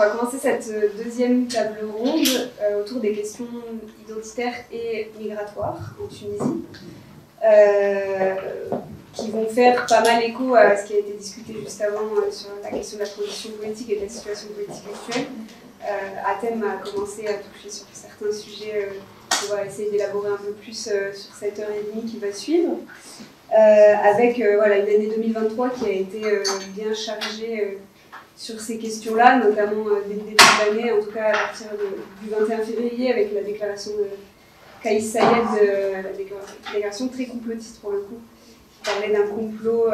va commencer cette deuxième table ronde autour des questions identitaires et migratoires en Tunisie, qui vont faire pas mal écho à ce qui a été discuté juste avant sur la question de la transition politique et de la situation politique actuelle. Athème a commencé à toucher sur certains sujets. On va essayer d'élaborer un peu plus sur cette heure et demie qui va suivre, avec voilà, une année 2023 qui a été bien chargée sur ces questions-là, notamment dès le début de l'année, en tout cas à partir du 21 février, avec la déclaration de Kais Saied, la déclaration très complotiste pour le coup, qui parlait d'un complot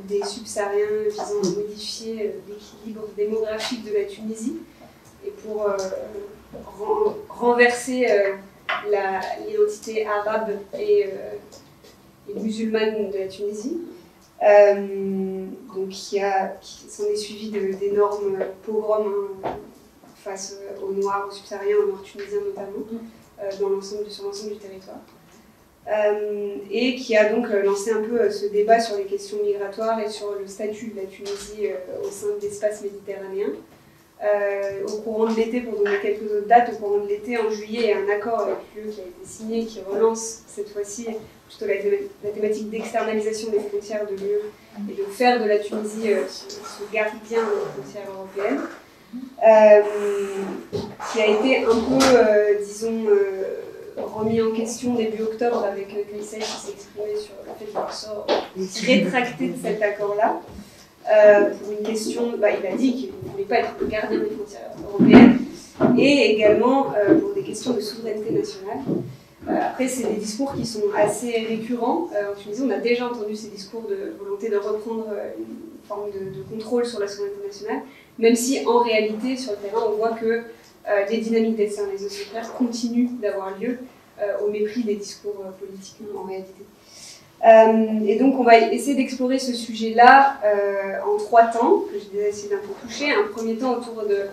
des subsahariens visant à modifier l'équilibre démographique de la Tunisie, et pour renverser l'identité arabe et musulmane de la Tunisie. Donc qui s'en est suivi d'énormes pogroms face aux Noirs, aux subsahariens, aux Noirs tunisiens notamment, sur l'ensemble du territoire. Et qui a donc lancé un peu ce débat sur les questions migratoires et sur le statut de la Tunisie au sein de l'espace méditerranéen. Au courant de l'été, pour donner quelques autres dates, au courant de l'été, en juillet, il y a un accord avec l'UE qui a été signé, qui relance cette fois-ci plutôt la thématique d'externalisation des frontières de l'UE et de faire de la Tunisie ce gardien des frontières européennes, qui a été un peu, disons, remis en question début octobre avec Kais Saied qui s'est exprimé sur le fait de se rétracter de cet accord-là. Pour une question, il a dit qu'il ne voulait pas être le gardien des frontières européennes, et également pour des questions de souveraineté nationale. Après, c'est des discours qui sont assez récurrents. En Tunisie, on a déjà entendu ces discours de volonté de reprendre une forme de contrôle sur la souveraineté nationale, même si en réalité, sur le terrain, on voit que les dynamiques d'externalisation continuent d'avoir lieu au mépris des discours politiques en réalité. Et donc on va essayer d'explorer ce sujet-là en 3 temps, que j'ai déjà essayé d'un peu toucher. Un premier temps autour de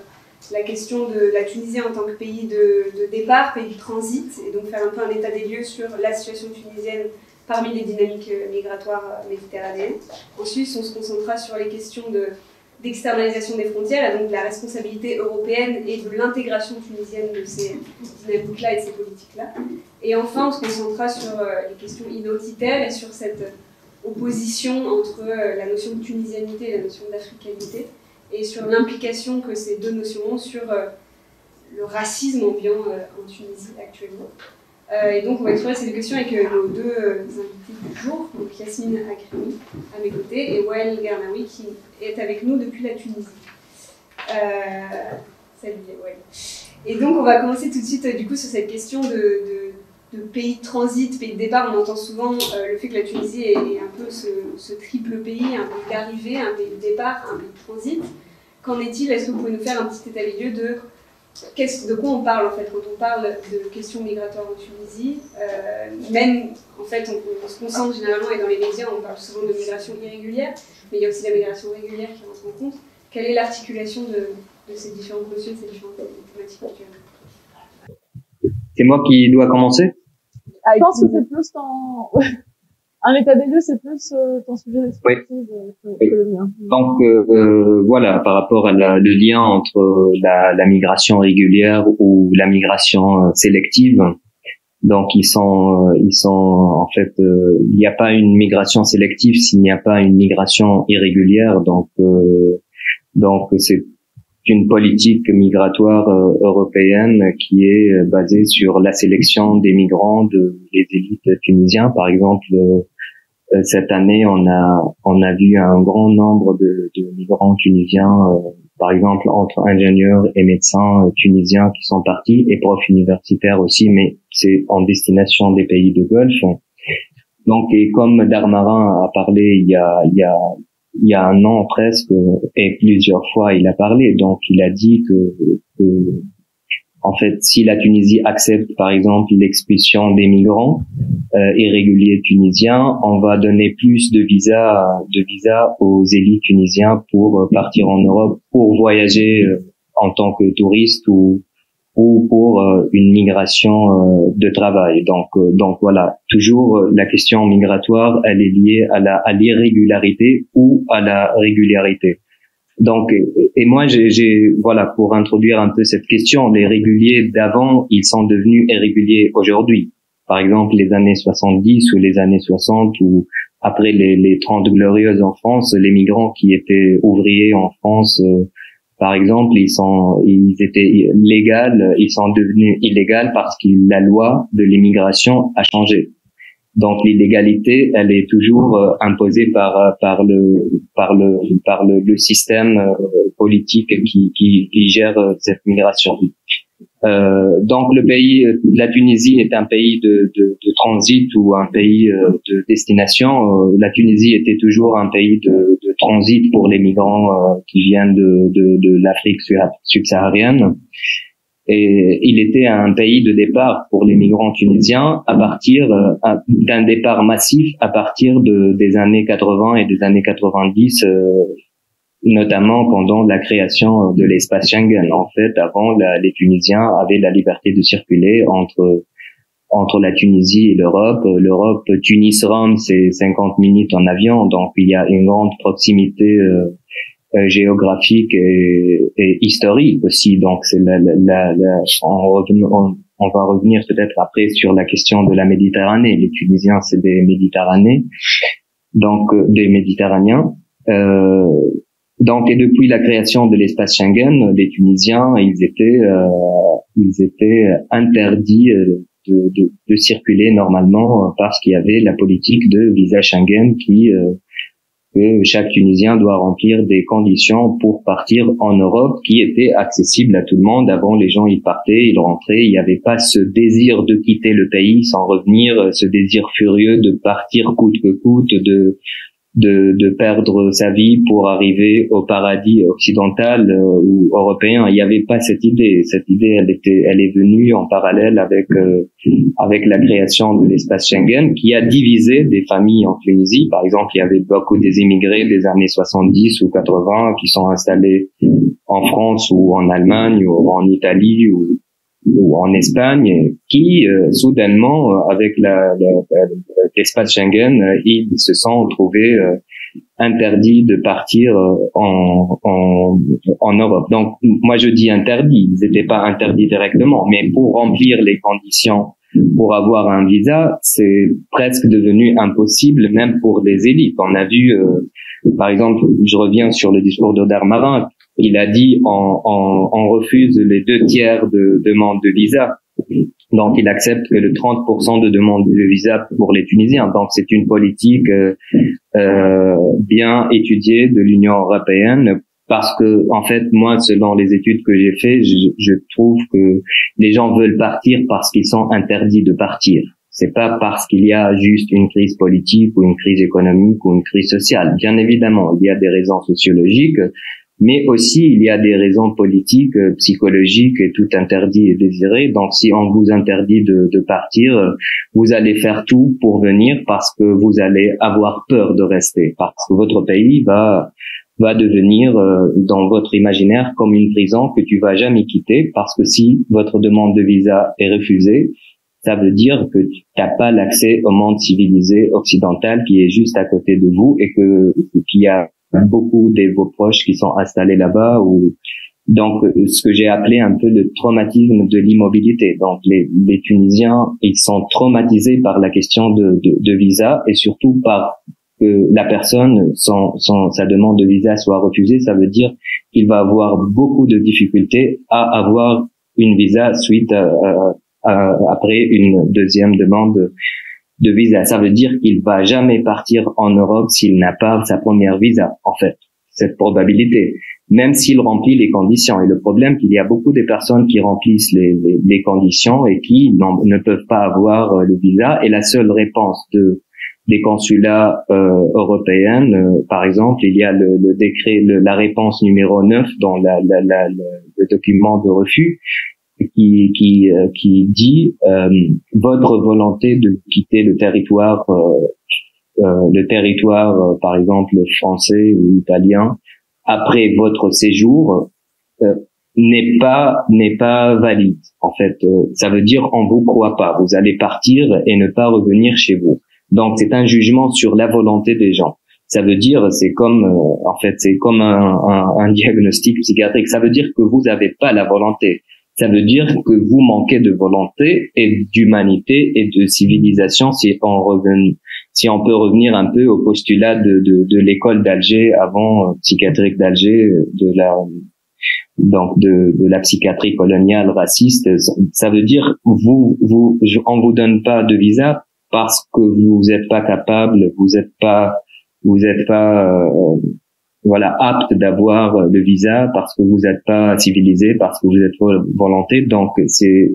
la question de la Tunisie en tant que pays de départ, pays de transit, et donc faire un peu un état des lieux sur la situation tunisienne parmi les dynamiques migratoires méditerranéennes. Ensuite, on se concentrera sur les questions d'externalisation des frontières, et donc de la responsabilité européenne et de l'intégration tunisienne de ces dynamiques-là et de ces politiques-là. Et enfin, on se concentrera sur les questions identitaires et sur cette opposition entre la notion de tunisianité et la notion d'africanité, et sur l'implication que ces deux notions ont sur le racisme ambiant en Tunisie actuellement. Et donc on va explorer ces deux questions avec nos deux invités du jour, donc Yasmine Akrimi à mes côtés et Wael Garnaoui qui est avec nous depuis la Tunisie. Salut Wael. Et donc on va commencer tout de suite du coup sur cette question de pays de transit, pays de départ. On entend souvent le fait que la Tunisie est un peu ce triple pays, un pays d'arrivée, un pays de départ, un pays de transit. Qu'en est-il? Est-ce que vous pouvez nous faire un petit état des lieux de quoi on parle en fait quand on parle de questions migratoires en Tunisie? Même en fait on se concentre généralement, et dans les médias on parle souvent de migration irrégulière, mais il y a aussi la migration régulière qui rentre en compte. Quelle est l'articulation de ces différentes notions, de ces différentes thématiques actuelles? C'est moi qui dois commencer? Je pense que c'est plus un état des lieux, c'est plus ton sujet d'expertise que le mien. Donc voilà, par rapport à le lien entre la migration régulière ou la migration sélective. Donc ils sont en fait, il n'y a pas une migration sélective s'il n'y a pas une migration irrégulière. Donc c'est une politique migratoire européenne qui est basée sur la sélection des migrants des élites tunisiens. Par exemple, cette année, on a vu un grand nombre de migrants tunisiens, par exemple entre ingénieurs et médecins tunisiens qui sont partis, et profs universitaires aussi, mais c'est en destination des pays de Golfe. Donc, et comme Darmarin a parlé il y a un an presque, et plusieurs fois il a parlé, donc il a dit que en fait, si la Tunisie accepte, par exemple, l'expulsion des migrants irréguliers tunisiens, on va donner plus de visas aux élites tunisiens pour partir en Europe, pour voyager en tant que touriste ou pour une migration de travail. Donc voilà, toujours la question migratoire, elle est liée à l'irrégularité ou à la régularité. Donc, et moi, voilà, pour introduire un peu cette question, les réguliers d'avant, ils sont devenus irréguliers aujourd'hui. Par exemple, les années 70 ou les années 60 ou après les 30 glorieuses en France, les migrants qui étaient ouvriers en France, par exemple, ils étaient légaux, ils sont devenus illégaux parce que la loi de l'immigration a changé. Donc l'illégalité, elle est toujours imposée par le système politique qui gère cette migration. Donc le pays, la Tunisie est un pays de transit ou un pays de destination. La Tunisie était toujours un pays de transit pour les migrants qui viennent de l'Afrique subsaharienne. Et il était un pays de départ pour les migrants tunisiens à partir d'un départ massif à partir des années 80 et des années 90, notamment pendant la création de l'espace Schengen. En fait, avant, les Tunisiens avaient la liberté de circuler entre la Tunisie et l'Europe. L'Europe, Tunis-Rome, c'est 50 minutes en avion, donc il y a une grande proximité géographique et historique aussi. Donc c'est on va revenir peut-être après sur la question de la Méditerranée. Les Tunisiens, c'est des Méditerranéens, donc des Méditerranéens. Donc, et depuis la création de l'espace Schengen, les Tunisiens, ils étaient interdits de circuler normalement parce qu'il y avait la politique de visa Schengen que chaque Tunisien doit remplir des conditions pour partir en Europe qui étaient accessibles à tout le monde. Avant, les gens, ils partaient, ils rentraient. Il n'y avait pas ce désir de quitter le pays sans revenir, ce désir furieux de partir coûte que coûte, de perdre sa vie pour arriver au paradis occidental ou européen. Il n'y avait pas cette idée. Cette idée, elle est venue en parallèle avec la création de l'espace Schengen qui a divisé des familles en Tunisie. Par exemple, il y avait beaucoup des immigrés des années 70 ou 80 qui sont installés en France ou en Allemagne ou en Italie ou en Espagne, qui soudainement, avec l'espace Schengen, ils se sont trouvés interdits de partir en Europe. Donc, moi je dis interdits, ils n'étaient pas interdits directement, mais pour remplir les conditions pour avoir un visa, c'est presque devenu impossible, même pour des élites. On a vu, par exemple, je reviens sur le discours d'Odar Marin, il a dit on refuse les 2/3 de demandes de visa. Donc il accepte que le 30% de demandes de visa pour les Tunisiens. Donc c'est une politique bien étudiée de l'Union européenne parce que en fait moi selon les études que j'ai fait, je trouve que les gens veulent partir parce qu'ils sont interdits de partir. C'est pas parce qu'il y a juste une crise politique ou une crise économique ou une crise sociale. Bien évidemment, il y a des raisons sociologiques, mais aussi il y a des raisons politiques, psychologiques et tout interdit et désiré. Donc si on vous interdit de partir, vous allez faire tout pour venir parce que vous allez avoir peur de rester, parce que votre pays va devenir dans votre imaginaire comme une prison que tu vas jamais quitter, parce que si votre demande de visa est refusée, ça veut dire que tu n'as pas l'accès au monde civilisé occidental qui est juste à côté de vous et qu'il y a beaucoup de vos proches qui sont installés là-bas. Donc ce que j'ai appelé un peu le traumatisme de l'immobilité. Donc les Tunisiens, ils sont traumatisés par la question de visa et surtout par que la personne, sa demande de visa soit refusée. Ça veut dire qu'il va avoir beaucoup de difficultés à avoir une visa suite après une deuxième demande de visa. Ça veut dire qu'il va jamais partir en Europe s'il n'a pas sa première visa, en fait. Cette probabilité. Même s'il remplit les conditions. Et le problème, c'est qu'il y a beaucoup de personnes qui remplissent les conditions et qui ne peuvent pas avoir le visa. Et la seule réponse des consulats européens, par exemple, il y a le décret, la réponse numéro 9 dans le document de refus, qui dit votre volonté de quitter le territoire par exemple français ou italien après votre séjour n'est pas valide. En fait, ça veut dire on vous croit pas, vous allez partir et ne pas revenir chez vous. Donc c'est un jugement sur la volonté des gens. Ça veut dire, c'est comme, en fait, c'est comme un diagnostic psychiatrique. Ça veut dire que vous n'avez pas la volonté. Ça veut dire que vous manquez de volonté et d'humanité et de civilisation si on peut revenir un peu au postulat de l'école d'Alger avant, psychiatrique d'Alger, de la psychiatrie coloniale raciste. Ça veut dire on vous donne pas de visa parce que vous n'êtes pas capable, vous êtes pas voilà, apte d'avoir le visa parce que vous n'êtes pas civilisé, parce que vous êtes volonté. Donc ce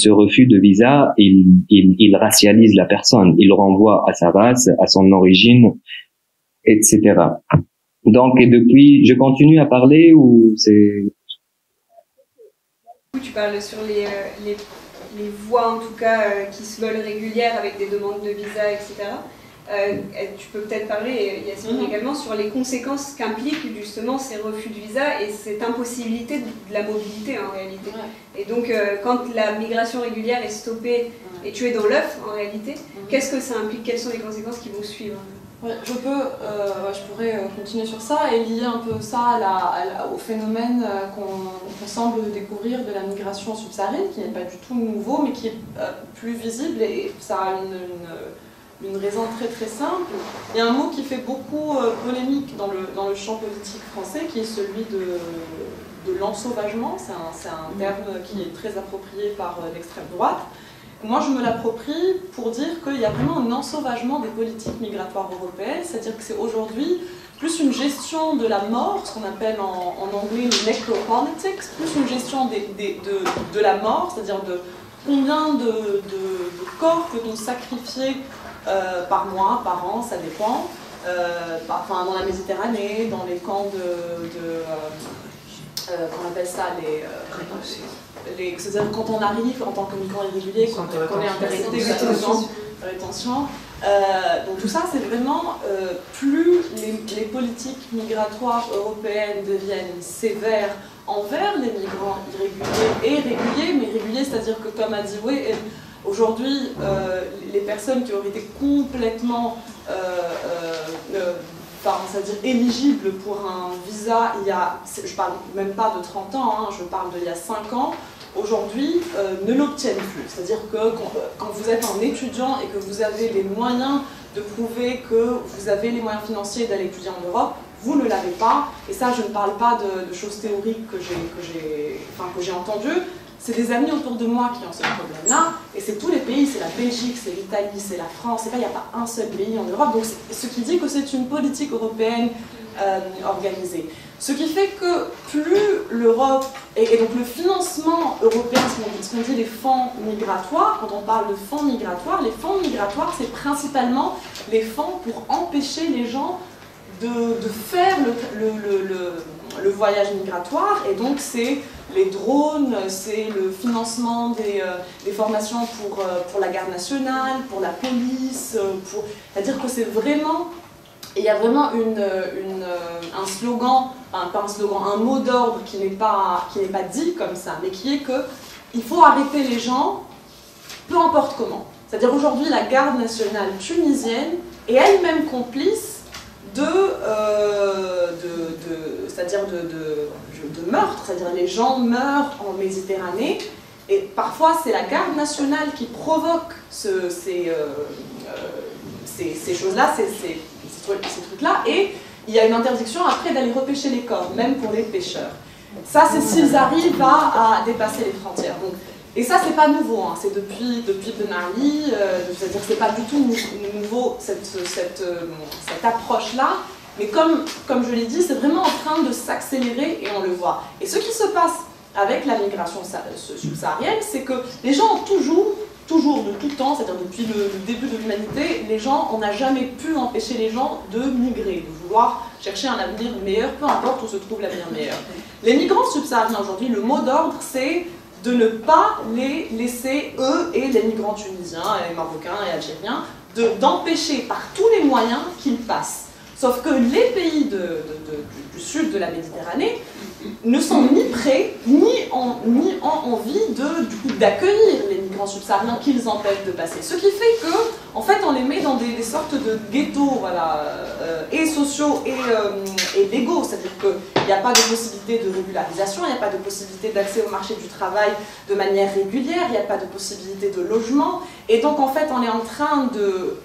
refus de visa, il racialise la personne, il renvoie à sa race, à son origine, etc. Donc, et depuis, je continue à parler ou c'est... Tu parles sur les voies, en tout cas, qui se veulent régulières avec des demandes de visa, etc. Tu peux peut-être parler, Yasmine, également, sur les conséquences qu'impliquent justement ces refus de visa et cette impossibilité de la mobilité en réalité. Ouais. Et donc, quand la migration régulière est stoppée et tu es dans l'œuf en réalité, qu'est-ce que ça implique? Quelles sont les conséquences qui vont suivre? Ouais, je pourrais continuer sur ça et lier un peu ça au phénomène qu'on semble découvrir de la migration subsaharienne, qui n'est pas du tout nouveau, mais qui est plus visible, et ça a une raison très très simple. Il y a un mot qui fait beaucoup polémique dans le champ politique français, qui est celui de l'ensauvagement. C'est un terme qui est très approprié par l'extrême droite. Moi, je me l'approprie pour dire qu'il y a vraiment un ensauvagement des politiques migratoires européennes, c'est-à-dire que c'est aujourd'hui plus une gestion de la mort, ce qu'on appelle en anglais le necropolitics, plus une gestion de la mort, c'est-à-dire de combien de corps peut-on sacrifier par mois, par an, ça dépend, dans la Méditerranée, dans les camps qu'on appelle ça c'est-à-dire quand on arrive en tant que migrant irrégulier, quand on est intercepté, rétention. Donc tout ça, c'est vraiment, plus les politiques migratoires européennes deviennent sévères envers les migrants irréguliers et réguliers, mais réguliers, c'est-à-dire que comme a dit aujourd'hui, les personnes qui auraient été complètement c'est-à-dire éligibles pour un visa je parle même pas de 30 ans, hein, je parle d'il y a 5 ans, aujourd'hui ne l'obtiennent plus. C'est-à-dire que quand vous êtes un étudiant et que vous avez les moyens de prouver que vous avez les moyens financiers d'aller étudier en Europe, vous ne l'avez pas. Et ça, je ne parle pas de choses théoriques que j'ai entendues. C'est des amis autour de moi qui ont ce problème-là, et c'est tous les pays, c'est la Belgique, c'est l'Italie, c'est la France, il n'y a pas un seul pays en Europe, donc ce qui dit que c'est une politique européenne organisée. Ce qui fait que plus l'Europe, et donc le financement européen, ce qu'on dit les fonds migratoires, quand on parle de fonds migratoires, les fonds migratoires, c'est principalement les fonds pour empêcher les gens de faire le voyage migratoire, et donc c'est les drones, c'est le financement des formations pour la garde nationale, pour la police, c'est-à-dire que c'est vraiment, il y a vraiment un slogan, enfin pas un slogan, un mot d'ordre qui n'est pas dit comme ça, mais qui est que il faut arrêter les gens, peu importe comment. C'est-à-dire aujourd'hui la garde nationale tunisienne est elle-même complice c'est-à-dire de meurtre, c'est-à-dire les gens meurent en Méditerranée, et parfois c'est la garde nationale qui provoque ces choses-là, ces trucs-là, et il y a une interdiction après d'aller repêcher les corps, même pour les pêcheurs. Ça, c'est s'ils arrivent à dépasser les frontières. Donc, et ça, c'est pas nouveau, hein. C'est depuis Ben Ali, c'est-à-dire que c'est pas du tout nouveau cette approche-là, mais comme je l'ai dit, c'est vraiment en train de s'accélérer et on le voit. Et ce qui se passe avec la migration subsaharienne, c'est que les gens ont toujours de tout temps, c'est-à-dire depuis le début de l'humanité, on n'a jamais pu empêcher les gens de migrer, de vouloir chercher un avenir meilleur, peu importe où se trouve l'avenir meilleur. Les migrants subsahariens aujourd'hui, le mot d'ordre, c'est de ne pas les laisser, eux et les migrants tunisiens, et marocains et algériens, d'empêcher par tous les moyens qu'ils passent. Sauf que les pays du sud de la Méditerranée ne sont ni prêts, ni en envie d'accueillir les migrants. migrants subsahariens qu'ils empêchent de passer. Ce qui fait que, en fait, on les met dans des sortes de ghettos, voilà, et sociaux et légaux. C'est-à-dire qu'il n'y a pas de possibilité de régularisation, il n'y a pas de possibilité d'accès au marché du travail de manière régulière, il n'y a pas de possibilité de logement. Et donc, en fait, on est en train de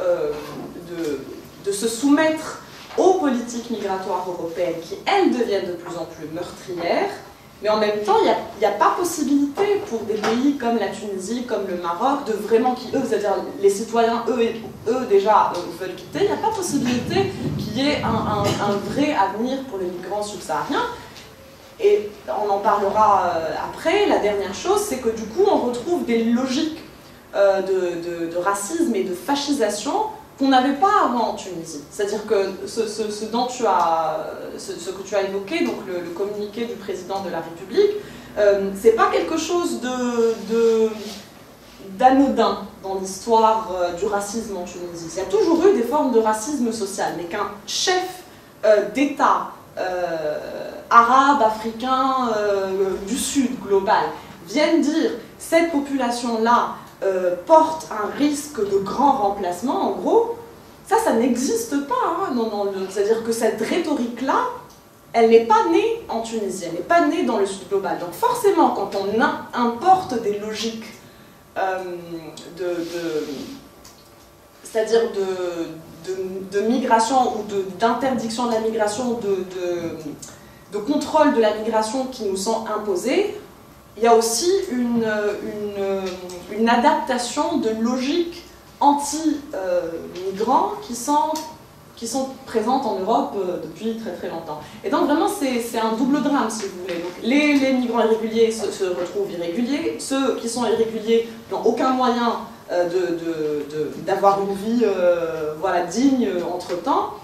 se soumettre aux politiques migratoires européennes qui, elles, deviennent de plus en plus meurtrières. Mais en même temps, il n'y a pas possibilité pour des pays comme la Tunisie, comme le Maroc, de vraiment, c'est-à-dire les citoyens, eux déjà veulent quitter, il n'y a pas possibilité qu'il y ait un vrai avenir pour les migrants subsahariens. Et on en parlera après. La dernière chose, c'est que du coup, on retrouve des logiques de racisme et de fascisation qu'on n'avait pas avant en Tunisie. C'est-à-dire que ce que tu as évoqué, donc le communiqué du président de la République, c'est pas quelque chose d'anodin dans l'histoire du racisme en Tunisie. Il y a toujours eu des formes de racisme social, mais qu'un chef d'État arabe, africain, du Sud, global, vienne dire cette population-là porte un risque de grand remplacement, en gros, ça n'existe pas. Hein, c'est-à-dire que cette rhétorique-là, elle n'est pas née en Tunisie, elle n'est pas née dans le Sud global. Donc forcément, quand on importe des logiques c'est-à-dire de migration ou d'interdiction de la migration, de contrôle de la migration qui nous sont imposées, il y a aussi une adaptation de logiques anti-migrants qui sont présentes en Europe depuis très très longtemps. Et donc vraiment c'est un double drame si vous voulez. Donc, les migrants irréguliers se retrouvent irréguliers, ceux qui sont irréguliers n'ont aucun moyen d'avoir une vie voilà, digne entre-temps.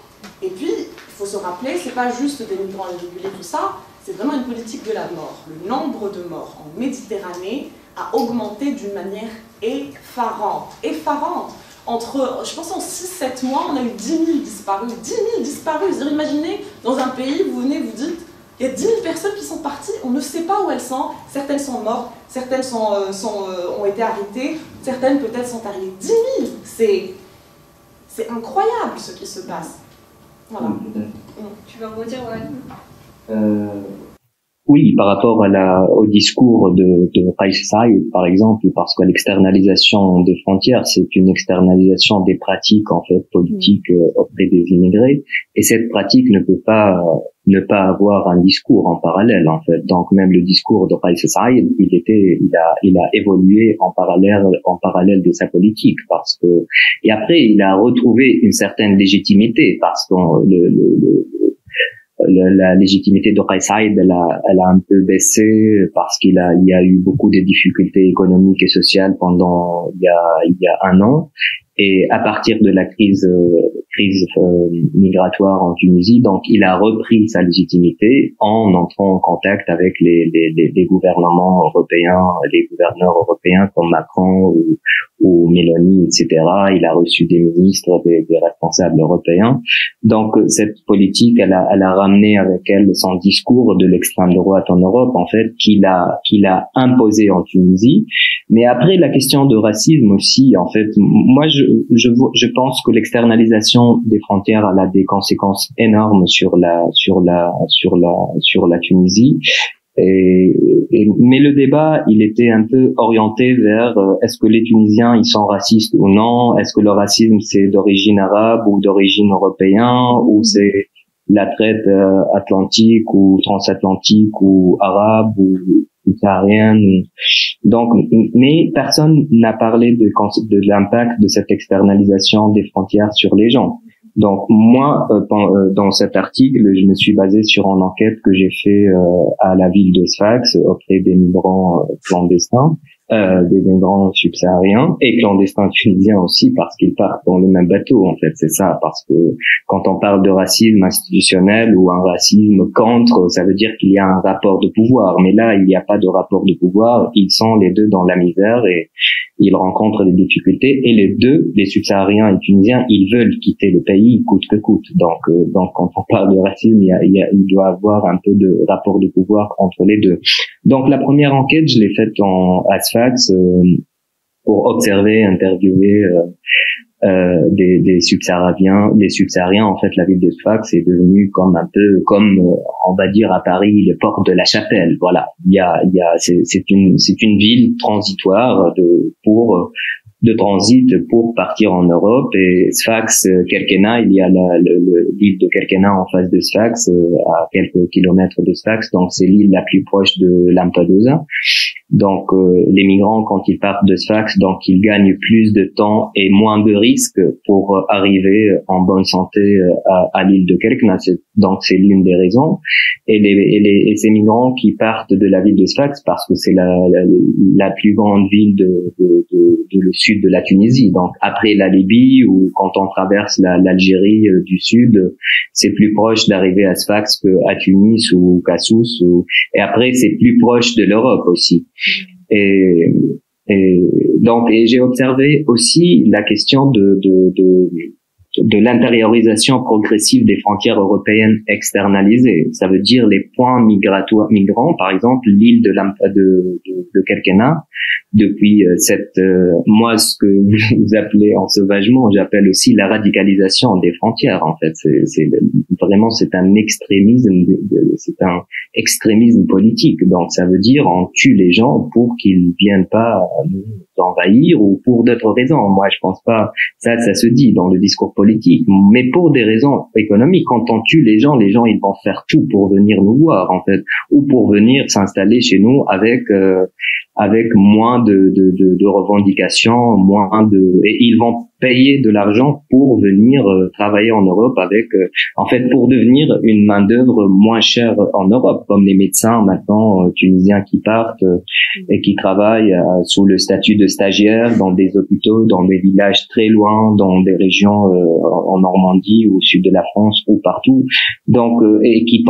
Et puis il faut se rappeler, c'est pas juste des migrants irréguliers tout ça, c'est vraiment une politique de la mort. Le nombre de morts en Méditerranée a augmenté d'une manière effarante. Je pense en 6-7 mois, on a eu 10 000 disparus. 10 000 disparus. C'est-à-dire, imaginez, dans un pays, vous venez, vous dites, il y a 10 000 personnes qui sont parties, on ne sait pas où elles sont. Certaines sont mortes, certaines ont été arrêtées, certaines peut-être sont arrivées. 10 000, c'est incroyable ce qui se passe. Voilà. Tu veux rebondir, ouais. Oui, par rapport au discours de Kais Saied, par exemple, parce que l'externalisation des frontières, c'est une externalisation des pratiques, en fait, politiques auprès des immigrés, et cette pratique ne peut pas ne pas avoir un discours en parallèle, en fait. Donc, même le discours de Kais Saied, il a évolué en parallèle de sa politique, parce que, et après, il a retrouvé une certaine légitimité, parce que la légitimité de Kais Saied, elle a un peu baissé parce il y a eu beaucoup de difficultés économiques et sociales pendant il y a un an, et à partir de la crise migratoire en Tunisie, donc il a repris sa légitimité en entrant en contact avec les gouvernements européens, les gouverneurs européens comme Macron ou Meloni, etc. Il a reçu des ministres, des responsables européens. Donc cette politique, elle a ramené avec elle son discours de l'extrême droite en Europe, en fait, qu'il a imposé en Tunisie. Mais après, la question de racisme aussi, en fait, moi je pense que l'externalisation des frontières elle a des conséquences énormes sur la Tunisie. Mais le débat, il était un peu orienté vers est-ce que les Tunisiens ils sont racistes ou non, est-ce que le racisme c'est d'origine arabe ou d'origine européenne, ou c'est la traite atlantique ou transatlantique ou arabe ou saharienne. Donc, mais personne n'a parlé de l'impact de cette externalisation des frontières sur les gens. Donc moi, dans cet article, je me suis basé sur une enquête que j'ai fait à la ville de Sfax auprès des migrants clandestins, des migrants subsahariens et clandestins tunisiens aussi, parce qu'ils partent dans le même bateau, en fait, c'est ça. Parce que quand on parle de racisme institutionnel ou un racisme contre, ça veut dire qu'il y a un rapport de pouvoir. Mais là, il n'y a pas de rapport de pouvoir. Ils sont les deux dans la misère et ils rencontrent des difficultés. Et les deux, les subsahariens et tunisiens, ils veulent quitter le pays coûte que coûte. Donc quand on parle de racisme, il doit avoir un peu de rapport de pouvoir entre les deux. Donc la première enquête, je l'ai faite à Sfax observer, interviewer des subsahariens. En fait, la ville de Sfax est devenue comme un peu comme on va dire à Paris les portes de la Chapelle. Voilà, c'est une ville transitoire de transit pour partir en Europe. Et Sfax, Kerkena, il y a l'île de Kerkena en face de Sfax, à quelques kilomètres de Sfax, donc c'est l'île la plus proche de Lampedusa. Donc les migrants, quand ils partent de Sfax, donc ils gagnent plus de temps et moins de risques pour arriver en bonne santé à l'île de Kerkena. Donc c'est l'une des raisons. Et ces migrants qui partent de la ville de Sfax, parce que c'est la plus grande ville de le sud de la Tunisie. Donc après la Libye, ou quand on traverse l'Algérie du sud, c'est plus proche d'arriver à Sfax qu'à Tunis ou qu'à Sousse. Et après c'est plus proche de l'Europe aussi. Et donc j'ai observé aussi la question de l'intériorisation progressive des frontières européennes externalisées. Ça veut dire les points migrants, par exemple l'île de Kerkena, depuis moi ce que vous appelez ensauvagement, j'appelle aussi la radicalisation des frontières. En fait, c'est un extrémisme politique. Donc ça veut dire on tue les gens pour qu'ils viennent pas nous envahir ou pour d'autres raisons. Moi je pense pas, ça se dit dans le discours politique, mais pour des raisons économiques. Quand on tue les gens ils vont faire tout pour venir nous voir, en fait, ou pour venir s'installer chez nous avec moins de revendications, et ils vont payer de l'argent pour venir travailler en Europe pour devenir une main-d'œuvre moins chère en Europe, comme les médecins maintenant tunisiens qui partent et qui travaillent sous le statut de stagiaires dans des hôpitaux, dans des villages très loin, dans des régions en Normandie ou au sud de la France ou partout. Donc et qui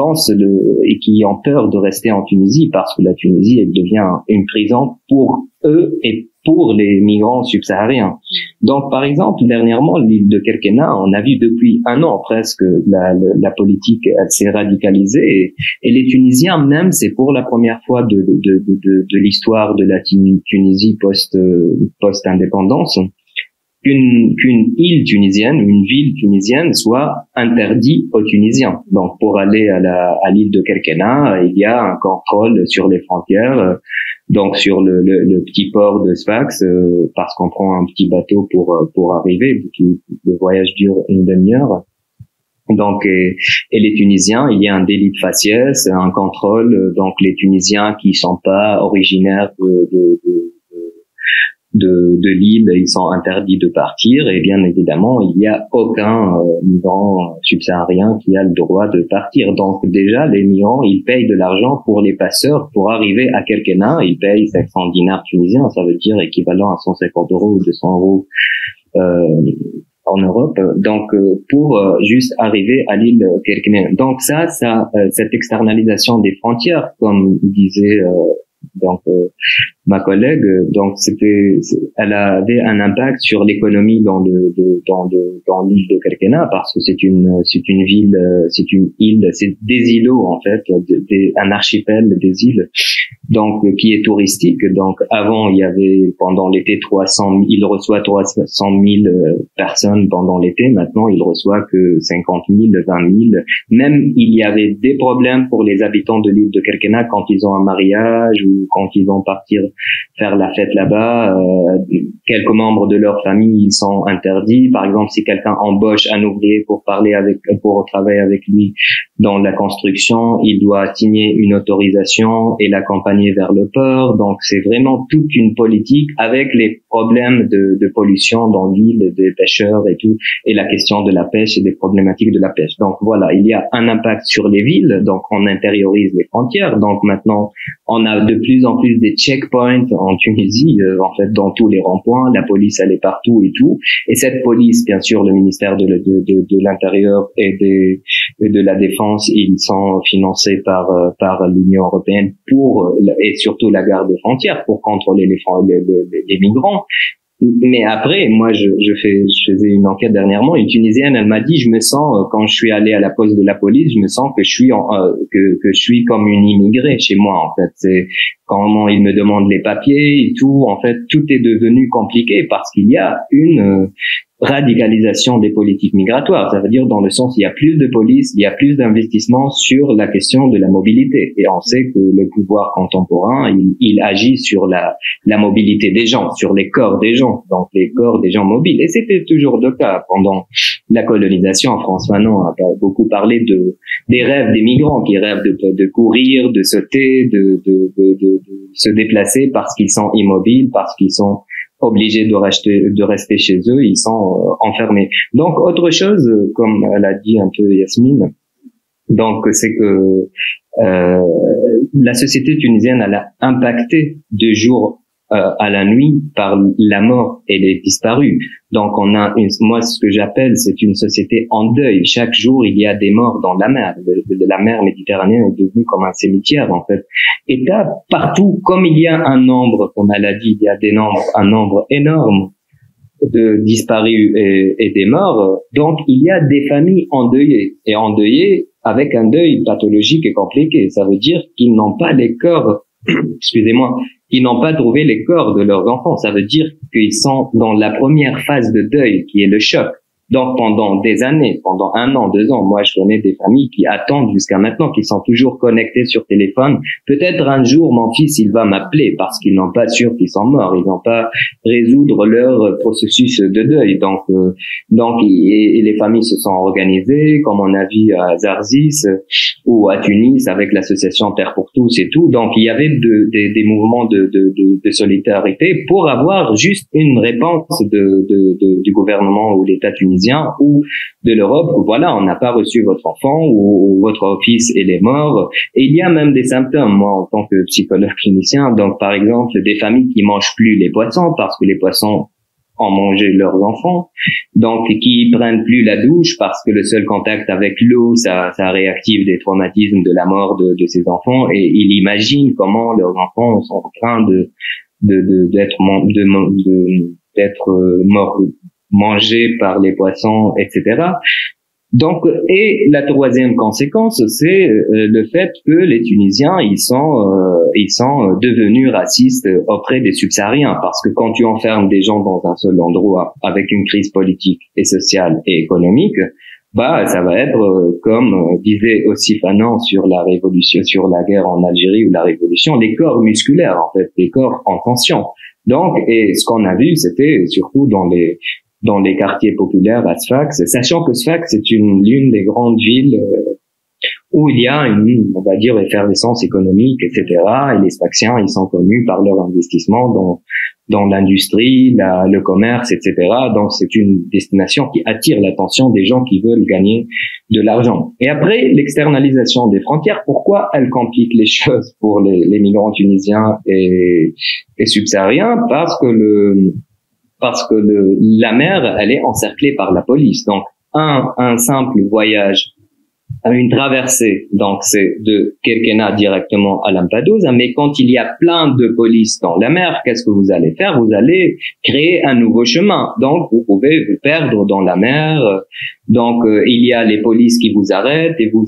ont peur de rester en Tunisie, parce que la Tunisie elle devient une prison pour eux et pour les migrants subsahariens. Donc, par exemple, dernièrement, l'île de Kerkena, on a vu depuis un an presque la politique s'est radicalisée, et les Tunisiens même, c'est pour la première fois de l'histoire de la Tunisie post-indépendance, qu'une île tunisienne, une ville tunisienne soit interdite aux Tunisiens. Donc, pour aller à l'île de Kerkena, il y a un contrôle sur les frontières, donc sur le petit port de Sfax, parce qu'on prend un petit bateau pour arriver. Le voyage dure une demi-heure. Donc, et les Tunisiens, il y a un délit de faciès, un contrôle. Donc, les Tunisiens qui sont pas originaires de l'île, ils sont interdits de partir, et bien évidemment, il n'y a aucun migrant subsaharien qui a le droit de partir. Donc déjà, les migrants, ils payent de l'argent pour les passeurs pour arriver à Kerkena, ils payent 500 dinars tunisiens, ça veut dire équivalent à 150 € ou 200 € en Europe, donc pour juste arriver à l'île Kerkena. Donc cette externalisation des frontières, comme disait ma collègue, donc elle avait un impact sur l'économie dans l'île de Kerkena, parce que c'est une île, c'est des îlots en fait, un archipel des îles, donc qui est touristique. Donc avant il y avait pendant l'été il reçoit 300 000 personnes pendant l'été. Maintenant il reçoit que 50 000, 20 000. Même il y avait des problèmes pour les habitants de l'île de Kerkena quand ils ont un mariage ou quand ils vont partir faire la fête là-bas. Quelques membres de leur famille, ils sont interdits. Par exemple, si quelqu'un embauche un ouvrier pour travailler avec lui dans la construction, il doit signer une autorisation et l'accompagner vers le port. Donc, c'est vraiment toute une politique avec les problèmes de pollution dans l'île, des pêcheurs et tout, et la question de la pêche et des problématiques de la pêche. Donc, voilà, il y a un impact sur les villes. Donc, on intériorise les frontières. Donc, maintenant, on a de plus en plus des checkpoints en Tunisie, en fait, dans tous les ronds-points. La police, elle est partout et tout. Et cette police, bien sûr, le ministère de l'Intérieur et de la Défense, ils sont financés par l'Union européenne et surtout la garde frontière pour contrôler les migrants. Mais après, moi, je faisais une enquête dernièrement. Une Tunisienne, elle m'a dit, je me sens, quand je suis allé à la poste de la police, je me sens que je suis que je suis comme une immigrée chez moi, en fait. C'est comment ils me demandent les papiers et tout. En fait, tout est devenu compliqué parce qu'il y a une radicalisation des politiques migratoires. Ça veut dire dans le sens, il y a plus de police, il y a plus d'investissement sur la question de la mobilité. Et on sait que le pouvoir contemporain, il agit sur la mobilité des gens, sur les corps des gens, donc les corps des gens mobiles. Et c'était toujours le cas pendant la colonisation. François Fanon a beaucoup parlé des rêves des migrants qui rêvent de courir, de sauter, de se déplacer parce qu'ils sont immobiles, parce qu'ils sont obligés de rester chez eux, ils sont enfermés. Donc autre chose, comme elle a dit un peu Yasmine, donc c'est que la société tunisienne elle a impacté de jour à la nuit par la mort et les disparus. Donc on a moi ce que j'appelle c'est une société en deuil. Chaque jour il y a des morts dans la mer. La mer Méditerranée est devenue comme un cimetière en fait. Et là partout comme il y a un nombre, comme elle a dit, il y a un nombre énorme de disparus et des morts. Donc il y a des familles endeuillées avec un deuil pathologique et compliqué. Ça veut dire qu'ils n'ont pas les corps excusez-moi, ils n'ont pas trouvé les corps de leurs enfants. Ça veut dire qu'ils sont dans la première phase de deuil, qui est le choc. Donc pendant des années, pendant 1 an, 2 ans, moi je connais des familles qui attendent jusqu'à maintenant, qui sont toujours connectées sur téléphone. Peut-être un jour mon fils il va m'appeler parce qu'ils n'ont pas sûr qu'ils sont morts, ils n'ont pas résoudre leur processus de deuil. Donc et les familles se sont organisées, comme on a vu à Zarzis ou à Tunis avec l'association Terre pour tous et tout. Donc il y avait des mouvements de solidarité pour avoir juste une réponse du gouvernement ou l'État tunisien ou de l'Europe, voilà, on n'a pas reçu votre enfant ou votre fils il est mort. Et il y a même des symptômes, moi en tant que psychologue clinicien, donc par exemple des familles qui mangent plus les poissons parce que les poissons ont mangé leurs enfants, donc qui prennent plus la douche parce que le seul contact avec l'eau, ça réactive des traumatismes de la mort de ces enfants, et ils imaginent comment leurs enfants sont en train d'être morts, mangés par les poissons, etc. Donc, et la troisième conséquence, c'est le fait que les Tunisiens, ils sont devenus racistes auprès des subsahariens, parce que quand tu enfermes des gens dans un seul endroit avec une crise politique et sociale et économique, ça va être comme disait aussi Fanon sur la révolution, sur la guerre en Algérie ou la révolution, les corps musculaires en fait, les corps en tension. Donc, et ce qu'on a vu, c'était surtout dans les quartiers populaires à Sfax, sachant que Sfax c'est l'une des grandes villes où il y a on va dire, effervescence économique, etc. Et les Sfaxiens, ils sont connus par leur investissement dans l'industrie, le commerce, etc. Donc c'est une destination qui attire l'attention des gens qui veulent gagner de l'argent. Et après, l'externalisation des frontières, pourquoi elle complique les choses pour les migrants tunisiens et subsahariens? Parce que la mer, elle est encerclée par la police. Donc, un simple voyage, une traversée, donc c'est de Kerkena directement à Lampedusa, mais quand il y a plein de police dans la mer, qu'est-ce que vous allez faire? Vous allez créer un nouveau chemin. Donc, vous pouvez vous perdre dans la mer. Donc, il y a les polices qui vous arrêtent et vous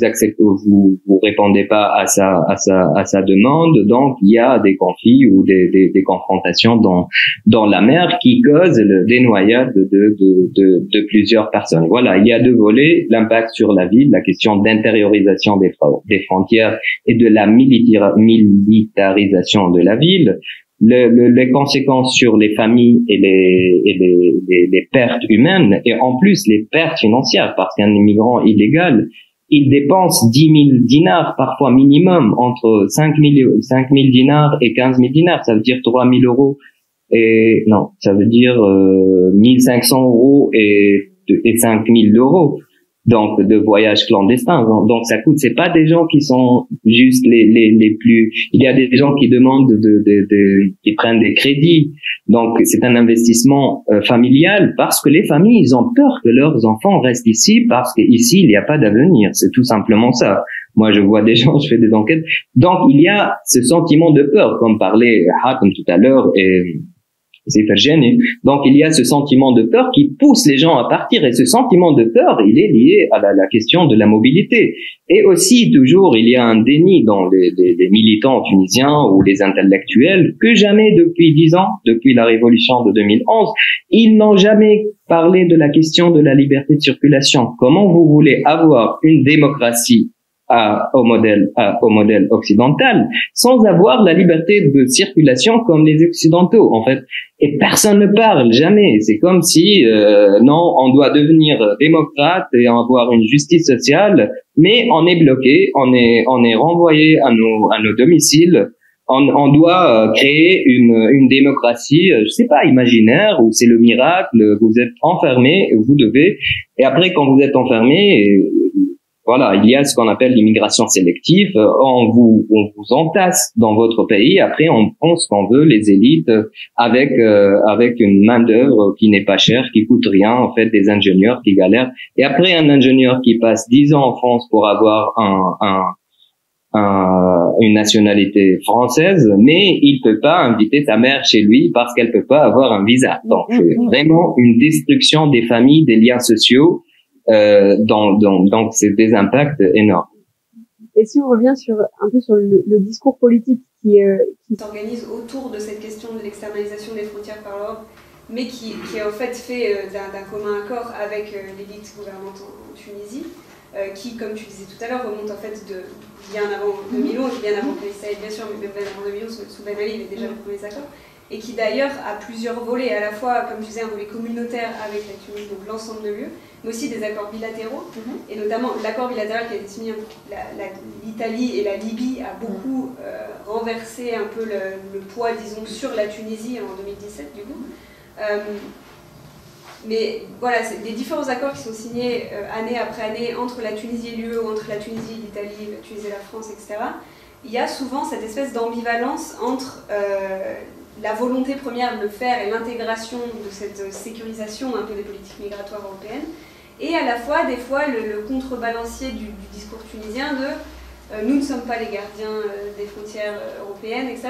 répondez pas à sa demande. Donc, il y a des conflits ou des confrontations dans la mer qui causent des noyades de plusieurs personnes. Voilà, il y a 2 volets, l'impact sur la ville, la question d'intériorisation des frontières et de la militarisation de la ville. Les conséquences sur les familles et les pertes humaines, et en plus les pertes financières, parce qu'un immigrant illégal, il dépense 10 000 dinars parfois minimum, entre 5 000 dinars et 15 000 dinars, ça veut dire 3 000 euros, et non, ça veut dire 1 500 euros et 5 000 euros. Donc de voyages clandestins. Donc ça coûte. C'est pas des gens qui sont juste les plus. Il y a des gens qui demandent qui prennent des crédits. Donc c'est un investissement familial, parce que les familles, ils ont peur que leurs enfants restent ici, parce qu'ici il n'y a pas d'avenir. C'est tout simplement ça. Moi je vois des gens, je fais des enquêtes. Donc il y a ce sentiment de peur, comme parlait Hatem tout à l'heure, et c'est gêné. Donc il y a ce sentiment de peur qui pousse les gens à partir, et ce sentiment de peur, il est lié à la question de la mobilité. Et aussi, toujours, il y a un déni dans les militants tunisiens ou les intellectuels que jamais depuis 10 ans, depuis la révolution de 2011, ils n'ont jamais parlé de la question de la liberté de circulation. Comment vous voulez avoir une démocratie au modèle occidental sans avoir la liberté de circulation comme les occidentaux, en fait? Et personne ne parle, jamais. C'est comme si non, on doit devenir démocrate et avoir une justice sociale, mais on est bloqué, on est renvoyé à nos domiciles. On doit créer une démocratie, je sais pas, imaginaire, où c'est le miracle, vous êtes enfermé, vous devez, et après quand vous êtes enfermé, voilà, il y a ce qu'on appelle l'immigration sélective. On vous entasse dans votre pays. Après, on prend ce qu'on veut, les élites, avec une main d'œuvre qui n'est pas chère, qui coûte rien, en fait, des ingénieurs qui galèrent. Et après, un ingénieur qui passe 10 ans en France pour avoir une nationalité française, mais il peut pas inviter sa mère chez lui parce qu'elle peut pas avoir un visa. Donc, c'est vraiment une destruction des familles, des liens sociaux. Donc c'est des impacts énormes. Et si on revient un peu sur le discours politique qui s'organise autour de cette question de l'externalisation des frontières par l'Europe, mais qui est en fait d'un commun accord avec l'élite gouvernante en Tunisie, qui, comme tu disais tout à l'heure, remonte en fait de bien avant 2011, bien avant Kais Saied bien sûr, mais même bien avant 2011, sous Ben Ali, il y avait déjà les premiers accords, et qui d'ailleurs a plusieurs volets, à la fois, comme tu disais, un volet communautaire avec la Tunisie, donc l'ensemble de l'UE, mais aussi des accords bilatéraux, et notamment l'accord bilatéral qui a été signé entre l'Italie et la Libye a beaucoup renversé un peu le poids, disons, sur la Tunisie en 2017, du coup. Mais voilà, c'est des différents accords qui sont signés année après année entre la Tunisie et l'UE, ou entre la Tunisie, l'Italie, la Tunisie et la France, etc. Il y a souvent cette espèce d'ambivalence entre la volonté première de le faire et l'intégration de cette sécurisation un peu des politiques migratoires européennes, et à la fois, des fois, le contrebalancier du discours tunisien de nous ne sommes pas les gardiens des frontières européennes, etc.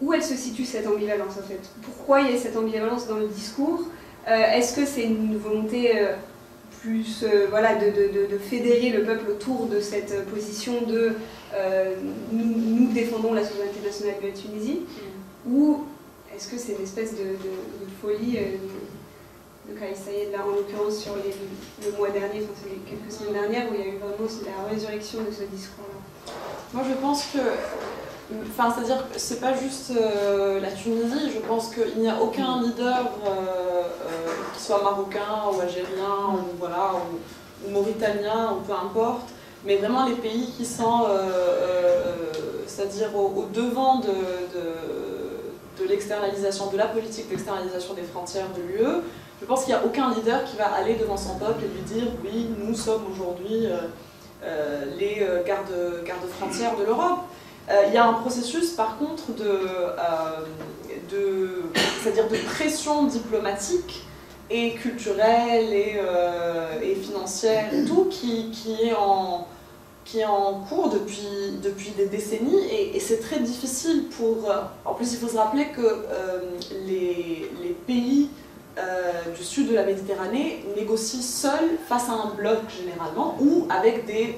Où elle se situe cette ambivalence, en fait? Pourquoi il y a cette ambivalence dans le discours? Est-ce que c'est une volonté plus voilà, de fédérer le peuple autour de cette position de nous défendons la souveraineté nationale de la Tunisie, ou est-ce que c'est une espèce de folie de Kais Saied, là en l'occurrence sur le mois dernier, enfin sur les quelques semaines dernières, où il y a eu vraiment la résurrection de ce discours-là? Moi je pense que, enfin, c'est-à-dire que c'est pas juste la Tunisie, je pense qu'il n'y a aucun leader qui soit marocain ou algérien ou, voilà, ou mauritanien ou peu importe, mais vraiment les pays qui sont c'est-à-dire au devant de l'externalisation, de la politique d'externalisation des frontières de l'UE. Je pense qu'il n'y a aucun leader qui va aller devant son peuple et lui dire oui, nous sommes aujourd'hui les gardes-frontières de l'Europe. Il y a un processus par contre c'est-à-dire de pression diplomatique et culturelle et financière et tout qui est en cours depuis des décennies, et c'est très difficile pour... En plus, il faut se rappeler que les pays du sud de la Méditerranée négocient seuls face à un bloc généralement, ou avec des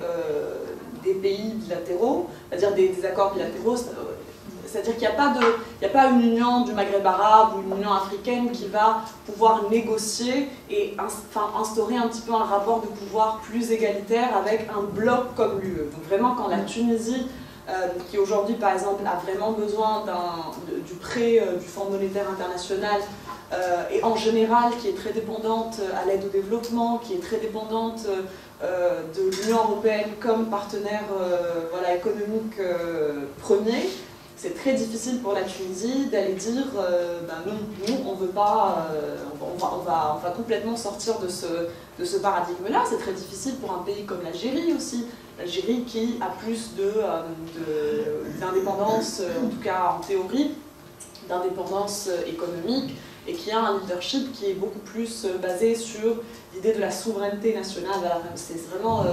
pays bilatéraux, c'est-à-dire des accords bilatéraux, c'est-à-dire qu'il n'y a pas une union du Maghreb arabe ou une union africaine qui va pouvoir négocier et instaurer un petit peu un rapport de pouvoir plus égalitaire avec un bloc comme l'UE. Donc vraiment, quand la Tunisie, qui aujourd'hui par exemple a vraiment besoin du prêt du Fonds monétaire international, et en général qui est très dépendante à l'aide au développement, qui est très dépendante de l'Union européenne comme partenaire voilà, économique premier, c'est très difficile pour la Tunisie d'aller dire ben nous on veut pas, on va complètement sortir de ce paradigme-là. C'est très difficile pour un pays comme l'Algérie aussi. L'Algérie qui a plus d'indépendance, en tout cas en théorie, d'indépendance économique, et qui a un leadership qui est beaucoup plus basé sur l'idée de la souveraineté nationale. C'est vraiment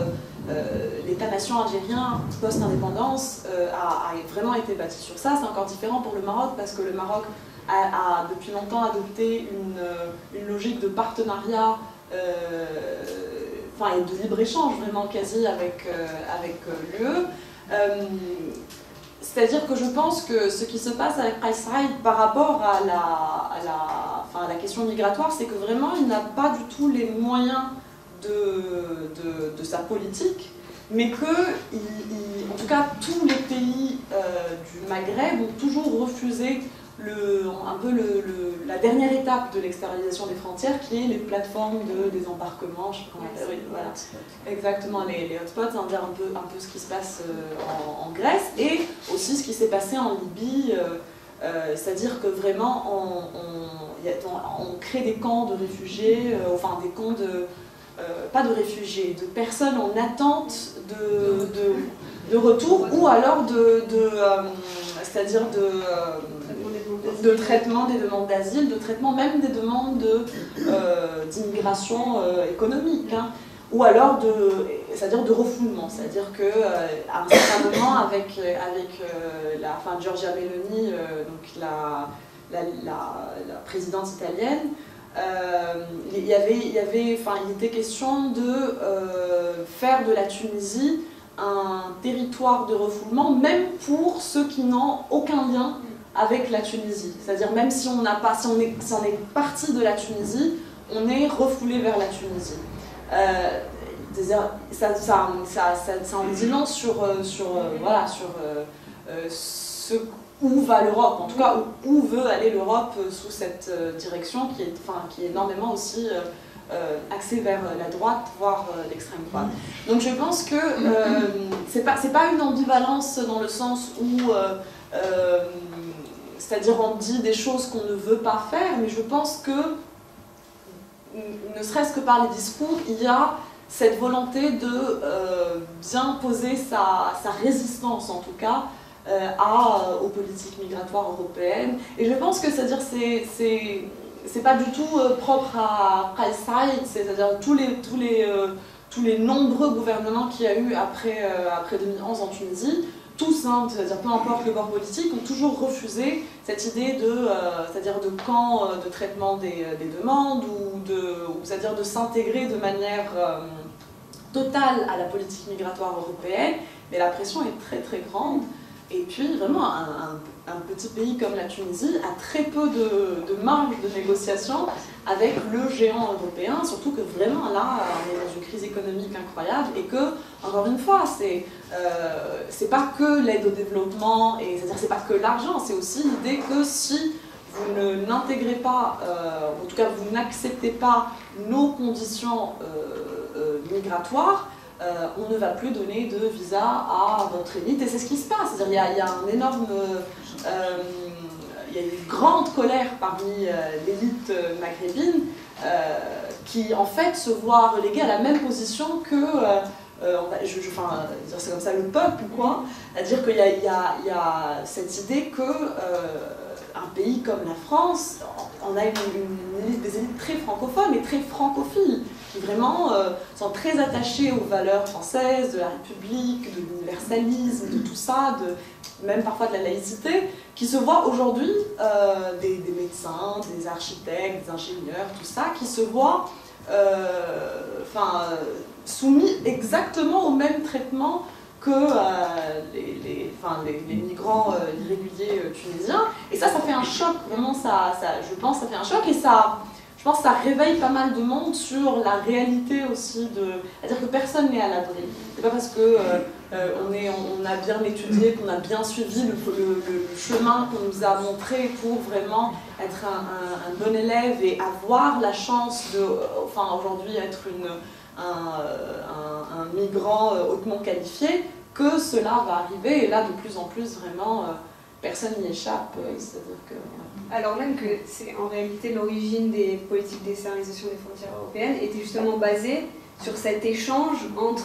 l'État-nation algérien post-indépendance a vraiment été bâti sur ça. C'est encore différent pour le Maroc parce que le Maroc a depuis longtemps adopté une logique de partenariat et de libre-échange vraiment quasi avec l'UE. C'est-à-dire que je pense que ce qui se passe avec Price-Ride par rapport à la question migratoire, c'est que vraiment il n'a pas du tout les moyens de sa politique, mais que, en tout cas, tous les pays du Maghreb ont toujours refusé la dernière étape de l'externalisation des frontières, qui est les plateformes de désembarquement, je sais pas comment on appelle, voilà. Exactement, les hotspots, ça veut dire un peu ce qui se passe en Grèce, et aussi ce qui s'est passé en Libye, c'est-à-dire que vraiment on crée des camps de réfugiés, des camps pas de réfugiés, de personnes en attente de retour, ou alors c'est-à-dire de traitement des demandes d'asile, de traitement même des demandes d'immigration économique, hein, ou alors c'est-à-dire de refoulement, c'est-à-dire qu'à un certain moment, avec Giorgia Meloni, donc la présidente italienne, il était question de faire de la Tunisie un territoire de refoulement, même pour ceux qui n'ont aucun lien avec la Tunisie. C'est-à-dire même si on est parti de la Tunisie, on est refoulé vers la Tunisie. Ça en dit long sur où va l'Europe, en tout cas où veut aller l'Europe sous cette direction qui est énormément aussi axée vers la droite, voire l'extrême droite. Donc je pense que c'est pas une ambivalence dans le sens où c'est-à-dire on dit des choses qu'on ne veut pas faire, mais je pense que, ne serait-ce que par les discours, il y a cette volonté de bien poser sa résistance, en tout cas, aux politiques migratoires européennes. Et je pense que c'est pas du tout propre à Price-Ride, c'est-à-dire tous les nombreux gouvernements qu'il y a eu après 2011 en Tunisie, tous, hein, c'est-à-dire peu importe le bord politique, ont toujours refusé cette idée c'est-à-dire de camp de traitement des demandes, ou c'est-à-dire de s'intégrer de manière totale à la politique migratoire européenne, mais la pression est très très grande. Et puis vraiment un petit pays comme la Tunisie a très peu de marge de négociation avec le géant européen, surtout que vraiment là on est dans une crise économique incroyable, et que, encore une fois, c'est pas que l'aide au développement, et c'est-à-dire c'est pas que l'argent, c'est aussi l'idée que si vous n'intégrez pas, en tout cas vous n'acceptez pas nos conditions migratoires, on ne va plus donner de visa à votre élite, et c'est ce qui se passe. C'est-à-dire il y a un énorme, il y a une grande colère parmi l'élite maghrébine qui en fait se voit reléguée à la même position que, c'est comme ça, le peuple, quoi. C'est-à-dire qu'il y a cette idée que un pays comme la France, on a des élites très francophones et très francophiles, qui vraiment sont très attachés aux valeurs françaises, de la République, de l'universalisme, de tout ça, même parfois de la laïcité, qui se voient aujourd'hui, des médecins, des architectes, des ingénieurs, tout ça, qui se voient soumis exactement au même traitement que les migrants irréguliers tunisiens. Et ça fait un choc, vraiment, je pense que ça fait un choc, et je pense que ça réveille pas mal de monde sur la réalité aussi c'est-à-dire que personne n'est à l'abri. C'est pas parce que on a bien étudié, qu'on a bien suivi le chemin qu'on nous a montré pour vraiment être un bon élève et avoir la chance aujourd'hui être un migrant hautement qualifié, que cela va arriver. Et là, de plus en plus, vraiment, personne n'y échappe. C'est-à-dire que... Alors même que c'est en réalité l'origine des politiques d'externalisation des frontières européennes était justement basée sur cet échange entre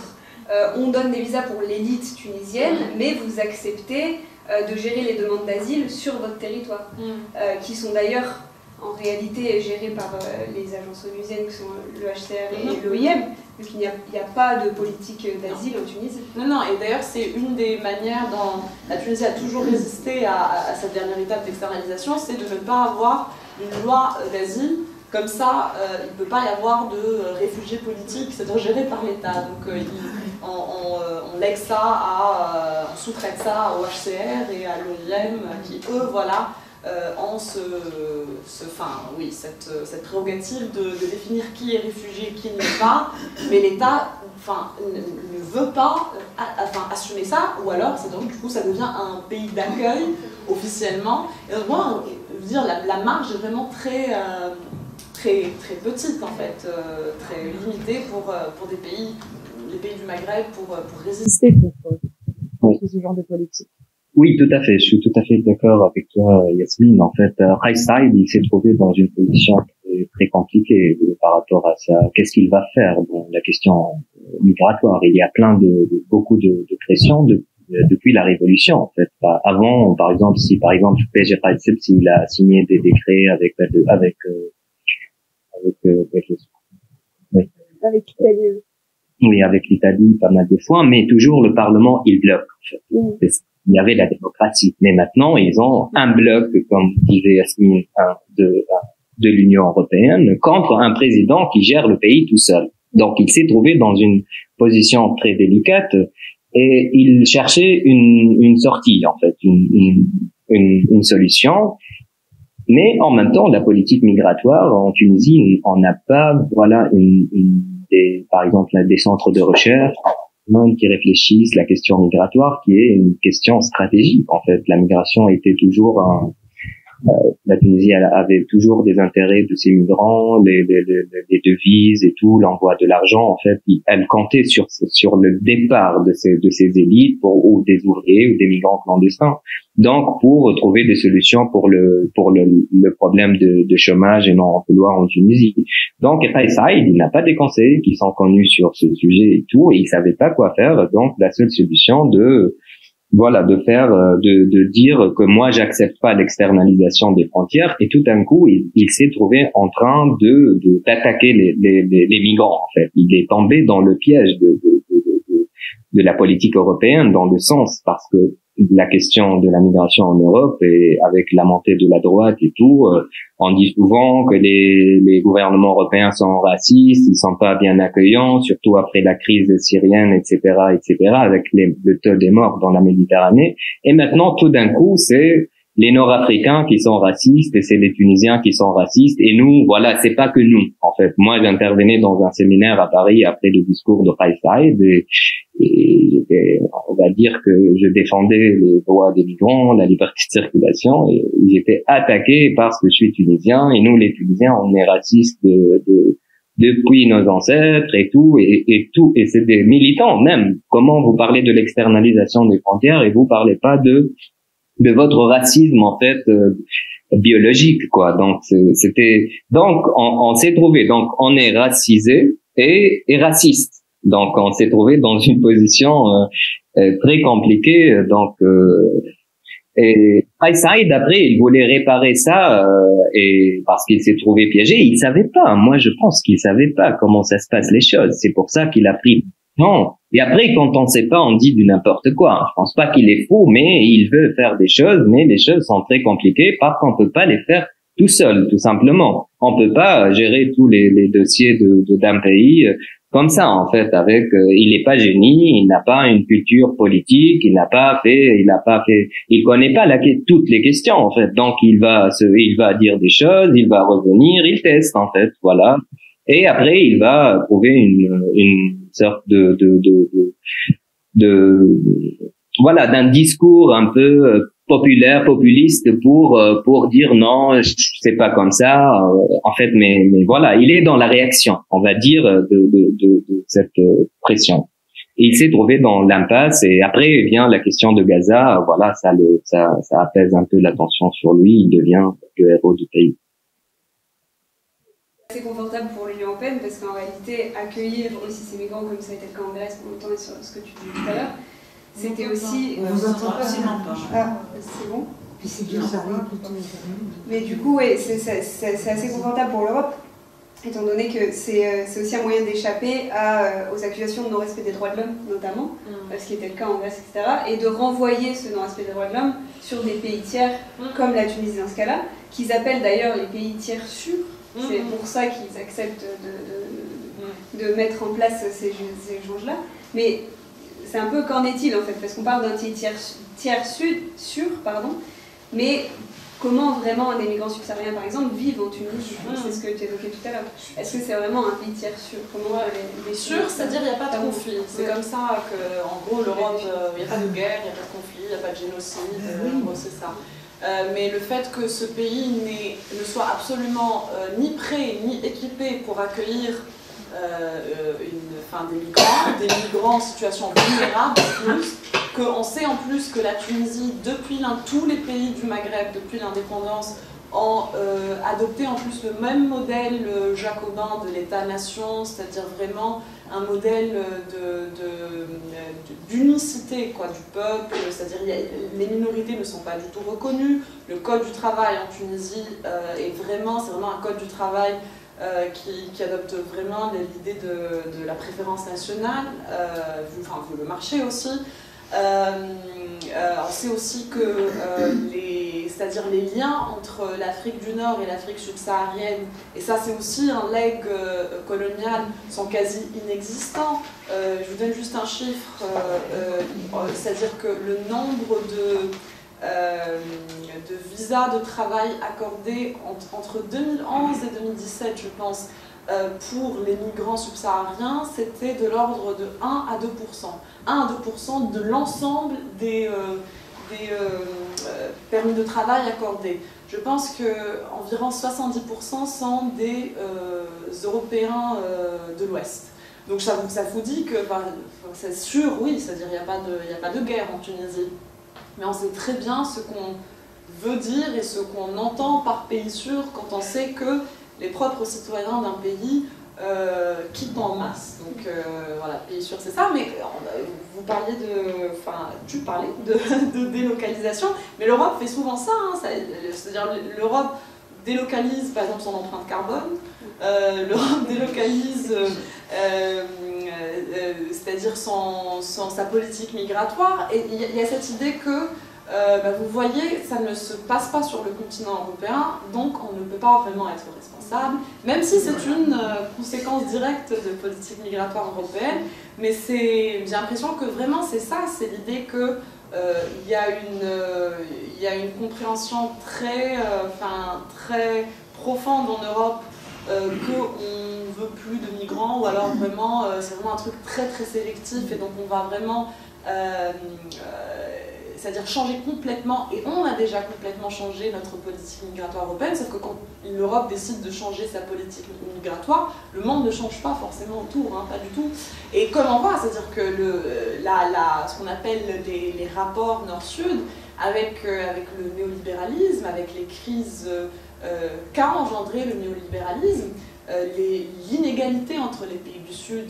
on donne des visas pour l'élite tunisienne, mais vous acceptez de gérer les demandes d'asile sur votre territoire, qui sont d'ailleurs en réalité est géré par les agences onusiennes qui sont le HCR et l'OIM, donc il n'y a pas de politique d'asile en Tunisie. Non, et d'ailleurs c'est une des manières dont la Tunisie a toujours résisté à cette dernière étape d'externalisation, c'est de ne pas avoir une loi d'asile. Comme ça, il ne peut pas y avoir de réfugiés politiques, c'est-à-dire gérés par l'État. Donc on lègue ça on sous-traite ça au HCR et à l'OIM qui, eux, voilà, ont cette prérogative de définir qui est réfugié, qui n'est pas, mais l'État ne veut pas assumer ça, ou alors donc, du coup ça devient un pays d'accueil officiellement. Et donc, moi, je veux dire, la marge est vraiment très petite en fait, très limitée pour des pays, les pays du Maghreb pour résister contre ce genre de politique. Oui, tout à fait. Je suis tout à fait d'accord avec toi, Yasmine. En fait, Kais Saied, il s'est trouvé dans une position très compliquée par rapport à ça. Qu'est-ce qu'il va faire? Bon, la question migratoire. Il y a beaucoup de pression depuis la révolution, en fait. Avant, par exemple, si PJ Kais Saied, s'il a signé des décrets avec l'Italie. Oui, avec l'Italie, pas mal de fois, mais toujours le Parlement, il bloque, en fait. Il y avait la démocratie. Mais maintenant, ils ont un bloc, comme disait Yasmine, de l'Union européenne, contre un président qui gère le pays tout seul. Donc, il s'est trouvé dans une position très délicate et il cherchait une sortie, en fait, une solution. Mais en même temps, la politique migratoire en Tunisie, on n'a pas, voilà, par exemple, des centres de recherche qui réfléchissent la question migratoire, qui est une question stratégique. En fait, la migration était toujours la Tunisie avait toujours des intérêts de ces migrants, les devises et tout, l'envoi de l'argent. En fait, elle comptait sur le départ de ces élites ou des ouvriers ou des migrants clandestins. Donc, pour trouver des solutions pour le problème de chômage et non-emploi en Tunisie. Donc, Kais Saied, il n'a pas des conseillers qui sont connus sur ce sujet et tout, et il savait pas quoi faire. Donc, la seule solution de dire que moi j'accepte pas l'externalisation des frontières, et tout d'un coup il s'est trouvé en train d'attaquer les migrants. En fait, il est tombé dans le piège de la politique européenne, dans le sens parce que la question de la migration en Europe, et avec la montée de la droite et tout, on dit souvent que les gouvernements européens sont racistes, ils sont pas bien accueillants, surtout après la crise syrienne, etc., avec le taux des morts dans la Méditerranée. Et maintenant, tout d'un coup, c'est les Nord-Africains qui sont racistes et c'est les Tunisiens qui sont racistes. Et nous, voilà, c'est pas que nous. En fait, moi, j'intervenais dans un séminaire à Paris après le discours de Kais Saied et on va dire que je défendais les droits des migrants, la liberté de circulation, et j'étais attaqué parce que je suis tunisien et nous, les Tunisiens, on est racistes depuis nos ancêtres et tout, et c'est des militants même. Comment vous parlez de l'externalisation des frontières et vous parlez pas de votre racisme, en fait, biologique, quoi. Donc, on s'est trouvé, donc, on est racisé et raciste. Donc, on s'est trouvé dans une position, très compliquée, donc, et Kais Saied, après, il voulait réparer ça, et parce qu'il s'est trouvé piégé, il savait pas. Moi, je pense qu'il savait pas comment ça se passe les choses. C'est pour ça qu'il a pris. Non. Et après, quand on sait pas, on dit du n'importe quoi. Je pense pas qu'il est fou, mais il veut faire des choses, mais les choses sont très compliquées parce qu'on peut pas les faire tout seul, tout simplement. On peut pas gérer tous les dossiers d'un pays comme ça, en fait, il est pas génie, il n'a pas une culture politique, il connaît pas toutes les questions, en fait. Donc, il va dire des choses, il va revenir, il teste, en fait, voilà. Et après, il va trouver une sorte d'un discours un peu populiste pour dire non, c'est pas comme ça, en fait, mais voilà, il est dans la réaction, on va dire, de cette pression. Et il s'est trouvé dans l'impasse, et après vient la question de Gaza, voilà, ça apaise un peu la tension sur lui, il devient le héros du pays. C'est confortable pour l'Union européenne parce qu'en réalité, accueillir aussi ces migrants comme ça a été le cas en Grèce pour longtemps, et sur ce que tu disais tout à l'heure, c'était aussi... On vous entend absolument pas. Ah, c'est bon. Puis c'est bien servi plutôt. Mais du coup, ouais, c'est assez confortable pour l'Europe, étant donné que c'est aussi un moyen d'échapper aux accusations de non-respect des droits de l'homme, notamment, ce qui était le cas en Grèce, etc., et de renvoyer ce non-respect des droits de l'homme sur des pays tiers, comme la Tunisie dans ce cas-là, qu'ils appellent d'ailleurs les pays tiers sûrs. C'est pour ça qu'ils acceptent de mettre en place ces échanges-là. Mais c'est un peu qu'en est-il en fait, parce qu'on parle d'un pays tiers sûr, mais comment vraiment des migrants subsahariens par exemple vivent en Tunisie? C'est ce que tu évoquais tout à l'heure. Est-ce que c'est vraiment un pays tiers sûr? Comment les sûr, c'est-à-dire il n'y a pas de conflit. C'est comme ça qu'en gros l'Europe, il n'y a pas de guerre, il n'y a pas de conflit, il n'y a pas de génocide, en gros c'est ça. Mais le fait que ce pays ne soit absolument ni prêt ni équipé pour accueillir des migrants en situation vulnérable en plus, qu'on sait en plus que la Tunisie, depuis tous les pays du Maghreb, depuis l'indépendance, ont adopté en plus le même modèle jacobin de l'État-nation, c'est-à-dire vraiment un modèle d'unicité du peuple, c'est-à-dire les minorités ne sont pas du tout reconnues. Le code du travail en Tunisie c'est vraiment un code du travail qui adopte vraiment l'idée de la préférence nationale, vu le marché aussi. On sait aussi que c'est-à-dire les liens entre l'Afrique du Nord et l'Afrique subsaharienne, et ça c'est aussi un legs colonial, sont quasi inexistants. Je vous donne juste un chiffre, c'est-à-dire que le nombre de visas de travail accordés entre 2011 et 2017, je pense, pour les migrants subsahariens, c'était de l'ordre de 1 à 2%. 1 à 2% de l'ensemble des permis de travail accordés. Je pense qu'environ 70% sont des Européens de l'Ouest. Donc ça vous dit que c'est sûr, oui, c'est-à-dire il n'y a pas de guerre en Tunisie. Mais on sait très bien ce qu'on veut dire et ce qu'on entend par pays sûr quand on sait que les propres citoyens d'un pays quittent en masse. Donc voilà, pays sûr c'est ça, mais vous parliez tu parlais de délocalisation, mais l'Europe fait souvent ça, c'est-à-dire l'Europe délocalise par exemple son empreinte carbone, l'Europe délocalise c'est-à-dire sa politique migratoire, et il y a cette idée que vous voyez, ça ne se passe pas sur le continent européen, donc on ne peut pas vraiment être responsable, même si c'est une conséquence directe de politique migratoire européenne, mais j'ai l'impression que vraiment c'est ça, c'est l'idée que il y a une compréhension très profonde en Europe qu'on ne veut plus de migrants, ou alors vraiment c'est vraiment un truc très très sélectif, et donc on va vraiment c'est-à-dire changer complètement, et on a déjà complètement changé notre politique migratoire européenne, sauf que quand l'Europe décide de changer sa politique migratoire, le monde ne change pas forcément autour, pas du tout. Et comme on voit, c'est-à-dire que ce qu'on appelle les rapports Nord-Sud, avec le néolibéralisme, avec les crises qu'a engendré le néolibéralisme, l'inégalité entre les pays du Sud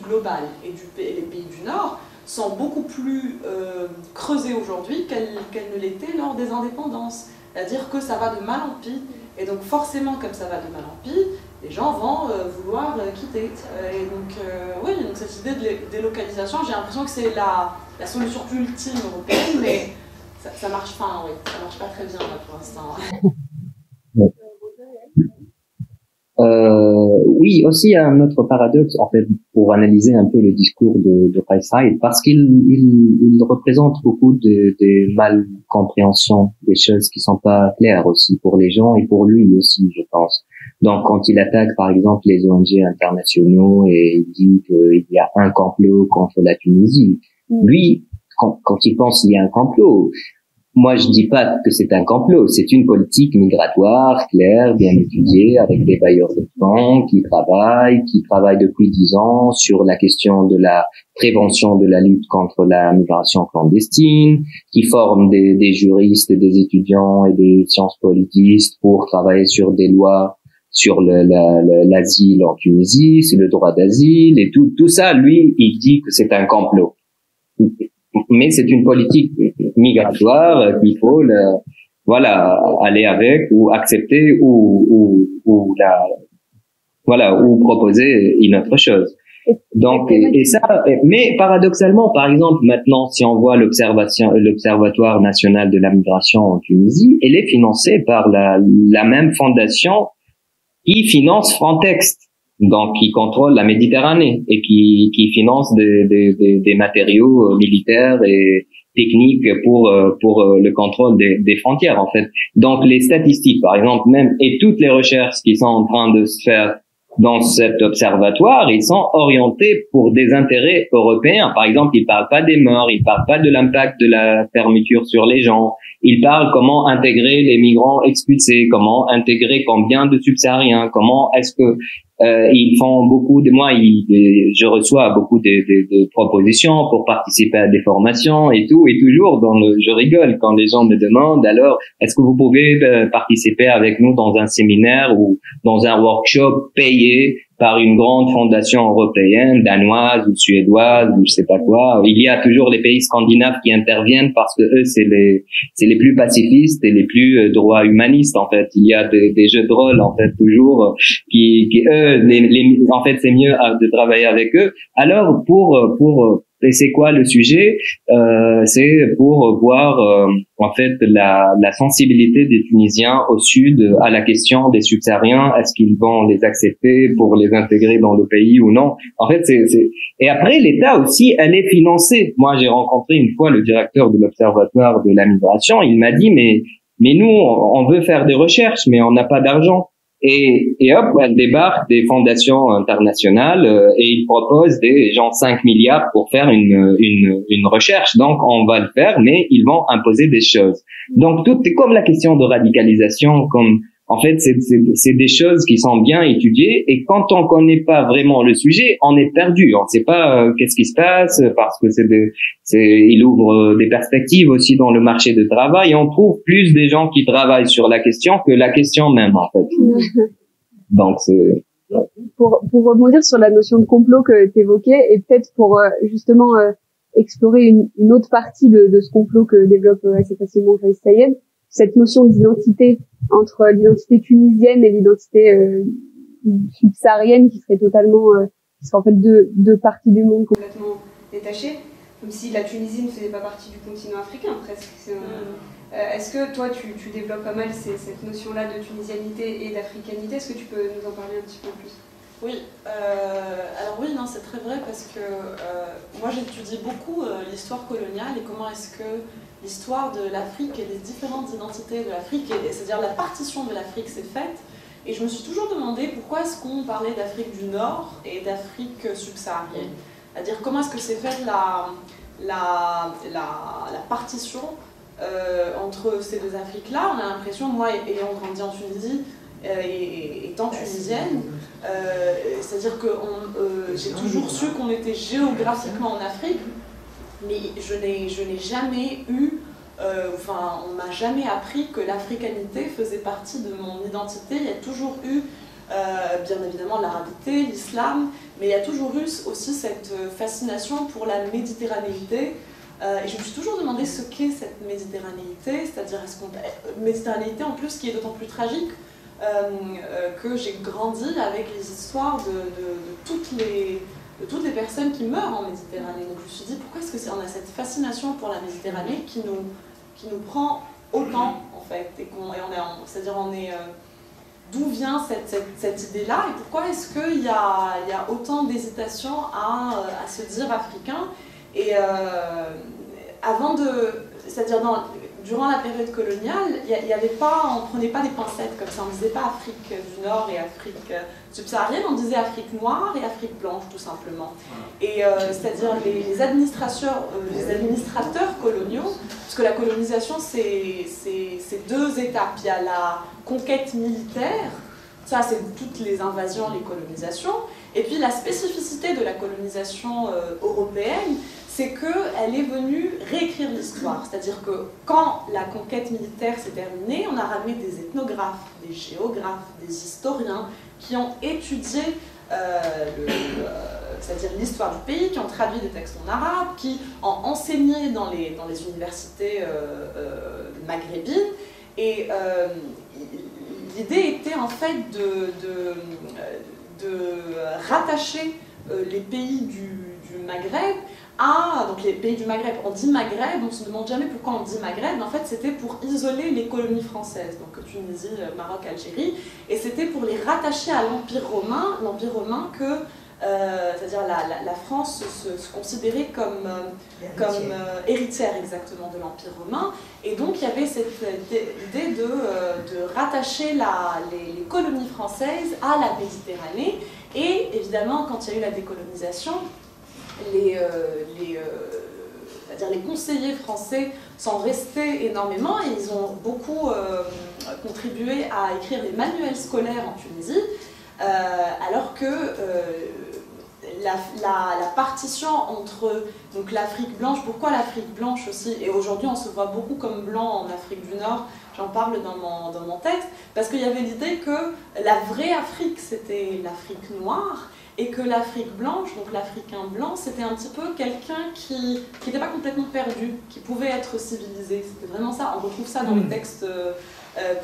global et les pays du Nord, sont beaucoup plus creusées aujourd'hui qu'elles ne l'étaient lors des indépendances. C'est-à-dire que ça va de mal en pis, et donc forcément, comme ça va de mal en pis, les gens vont vouloir quitter. Et donc, oui, donc cette idée de délocalisation, j'ai l'impression que c'est la solution ultime européenne, mais ça marche pas, ça marche pas très bien là, pour l'instant. Oui, aussi il y a un autre paradoxe en fait pour analyser un peu le discours de Kais Saied, parce qu'il représente beaucoup de mal-compréhension, des choses qui sont pas claires aussi pour les gens et pour lui aussi, je pense. Donc quand il attaque par exemple les ONG internationaux et il dit qu'il y a un complot contre la Tunisie, lui quand il pense qu'il y a un complot, moi, je dis pas que c'est un complot, c'est une politique migratoire claire, bien étudiée, avec des bailleurs de fonds qui travaillent depuis 10 ans sur la question de la prévention de la lutte contre la migration clandestine, qui forment des juristes, des étudiants et des sciences politistes pour travailler sur des lois sur l'asile en Tunisie, c'est le droit d'asile et tout ça, lui, il dit que c'est un complot. Mais c'est une politique migratoire qu'il faut voilà, aller avec ou accepter ou proposer une autre chose. Donc, et ça, mais paradoxalement, par exemple, maintenant, si on voit l'Observatoire national de la migration en Tunisie, elle est financée par la même fondation qui finance Frontex, donc qui contrôle la Méditerranée et qui finance des matériaux militaires et techniques pour le contrôle des frontières, en fait. Donc, les statistiques, par exemple, même, et toutes les recherches qui sont en train de se faire dans cet observatoire, ils sont orientés pour des intérêts européens. Par exemple, ils parlent pas des morts, ils parlent pas de l'impact de la fermeture sur les gens. Ils parlent comment intégrer les migrants expulsés, comment intégrer combien de subsahariens, comment est-ce que ils font beaucoup de je reçois beaucoup de propositions pour participer à des formations et tout, et toujours je rigole quand les gens me demandent alors est-ce que vous pouvez participer avec nous dans un séminaire ou dans un workshop payé par une grande fondation européenne, danoise ou suédoise ou je sais pas quoi. Il y a toujours les pays scandinaves qui interviennent parce que eux c'est les plus pacifistes et les plus droits humanistes en fait. Il y a des jeux de rôle en fait toujours qui eux en fait c'est mieux de travailler avec eux. Alors et c'est quoi le sujet? C'est pour voir en fait la sensibilité des Tunisiens au sud à la question des subsahariens. Est-ce qu'ils vont les accepter pour les intégrer dans le pays ou non? En fait, et après l'État aussi, elle est financée. Moi, j'ai rencontré une fois le directeur de l'Observatoire de la migration. Il m'a dit mais nous on veut faire des recherches, mais on n'a pas d'argent. Et hop, elle débarque des fondations internationales et ils proposent des 5 milliards pour faire une recherche. Donc on va le faire, mais ils vont imposer des choses. Donc tout est comme la question de radicalisation, comme en fait c'est des choses qui sont bien étudiées et quand on connaît pas vraiment le sujet, on est perdu. On ne sait pas qu'est-ce qui se passe parce que il ouvre des perspectives aussi dans le marché du travail et on trouve plus des gens qui travaillent sur la question que la question même en fait. Donc c'est pour rebondir sur la notion de complot que tu évoquais et peut-être pour justement explorer une autre partie de ce complot que développe assez facilement Kais Saied, cette notion d'identité entre l'identité tunisienne et l'identité subsaharienne qui serait totalement qui serait en fait deux parties du monde complètement détachées, comme si la Tunisie ne faisait pas partie du continent africain presque. Est-ce que toi tu développes pas mal cette notion-là de tunisianité et d'africanité? Est-ce que tu peux nous en parler un petit peu plus? Oui, alors oui, non, c'est très vrai parce que moi j'étudie beaucoup l'histoire coloniale et comment est-ce que l'histoire de l'Afrique et les différentes identités de l'Afrique, c'est-à-dire la partition de l'Afrique s'est faite. Et je me suis toujours demandé pourquoi est-ce qu'on parlait d'Afrique du Nord et d'Afrique subsaharienne. C'est-à-dire comment est-ce que s'est faite la partition entre ces deux Afriques-là. On a l'impression, moi ayant grandi en Tunisie, et étant tunisienne, c'est-à-dire que j'ai toujours su qu'on était géographiquement en Afrique, mais je n'ai jamais eu, on m'a jamais appris que l'africanité faisait partie de mon identité. Il y a toujours eu, bien évidemment, l'arabité, l'islam, mais il y a toujours eu aussi cette fascination pour la méditerranéité. Et je me suis toujours demandé ce qu'est cette méditerranéité, c'est-à-dire méditerranéité en plus qui est d'autant plus tragique que j'ai grandi avec les histoires de toutes les personnes qui meurent en Méditerranée. Donc je me suis dit, pourquoi est-ce qu'on a cette fascination pour la Méditerranée qui nous prend autant, en fait, c'est-à-dire d'où vient cette idée-là et pourquoi est-ce qu'il y a autant d'hésitation à se dire africain et c'est-à-dire durant la période coloniale, on ne prenait pas des pincettes comme ça, on ne disait pas Afrique du Nord et Afrique subsaharienne, on disait Afrique noire et Afrique blanche tout simplement. Et c'est-à-dire les administrateurs coloniaux, parce que la colonisation c'est deux étapes, il y a la conquête militaire, ça c'est toutes les invasions, les colonisations, et puis la spécificité de la colonisation européenne, c'est qu'elle est venue réécrire l'histoire. C'est-à-dire que quand la conquête militaire s'est terminée, on a ramené des ethnographes, des géographes, des historiens qui ont étudié c'est-à-dire l'histoire du pays, qui ont traduit des textes en arabe, qui ont enseigné dans les universités maghrébines. Et l'idée était en fait de rattacher les pays du Maghreb donc les pays du Maghreb. On dit Maghreb, on se demande jamais pourquoi on dit Maghreb, mais en fait c'était pour isoler les colonies françaises, donc Tunisie, Maroc, Algérie, et c'était pour les rattacher à l'Empire romain que c'est-à-dire la France se considérait comme héritière exactement de l'Empire romain, et donc il y avait cette idée de rattacher les colonies françaises à la Méditerranée, et évidemment quand il y a eu la décolonisation, c'est-à-dire les conseillers français sont restés énormément et ils ont beaucoup contribué à écrire des manuels scolaires en Tunisie, alors que la partition entre l'Afrique blanche, pourquoi l'Afrique blanche aussi, et aujourd'hui on se voit beaucoup comme blanc en Afrique du Nord, j'en parle dans mon texte, parce qu'il y avait l'idée que la vraie Afrique c'était l'Afrique noire, et que l'Afrique blanche, donc l'Africain blanc, c'était un petit peu quelqu'un qui n'était pas complètement perdu, qui pouvait être civilisé. C'était vraiment ça, on retrouve ça dans les textes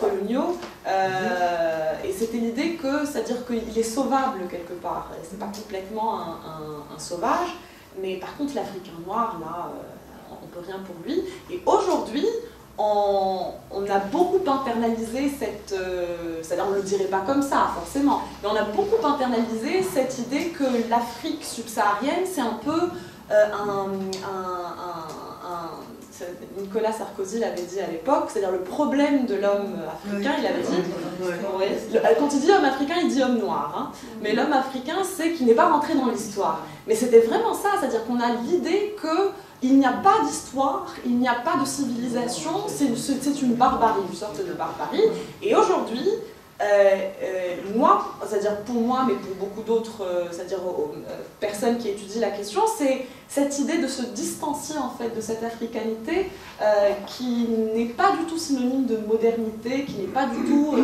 coloniaux. Et c'était l'idée que, c'est-à-dire qu'il est sauvable quelque part. C'est pas complètement un sauvage, mais par contre l'Africain noir, là, on peut rien pour lui. Et aujourd'hui, on a beaucoup internalisé c'est-à-dire on ne le dirait pas comme ça forcément, mais on a beaucoup internalisé cette idée que l'Afrique subsaharienne c'est un peu Nicolas Sarkozy l'avait dit à l'époque, c'est-à-dire le problème de l'homme africain, il avait dit, quand il dit homme africain, il dit homme noir, hein, mais l'homme africain c'est qu'il n'est pas rentré dans l'histoire. Mais c'était vraiment ça, c'est-à-dire qu'on a l'idée qu'il n'y a pas d'histoire, il n'y a pas de civilisation, c'est une barbarie, une sorte de barbarie. Et aujourd'hui, moi, c'est-à-dire pour moi, mais pour beaucoup d'autres, c'est-à-dire personnes qui étudient la question, c'est cette idée de se distancier en fait de cette africanité qui n'est pas du tout synonyme de modernité, qui n'est pas du tout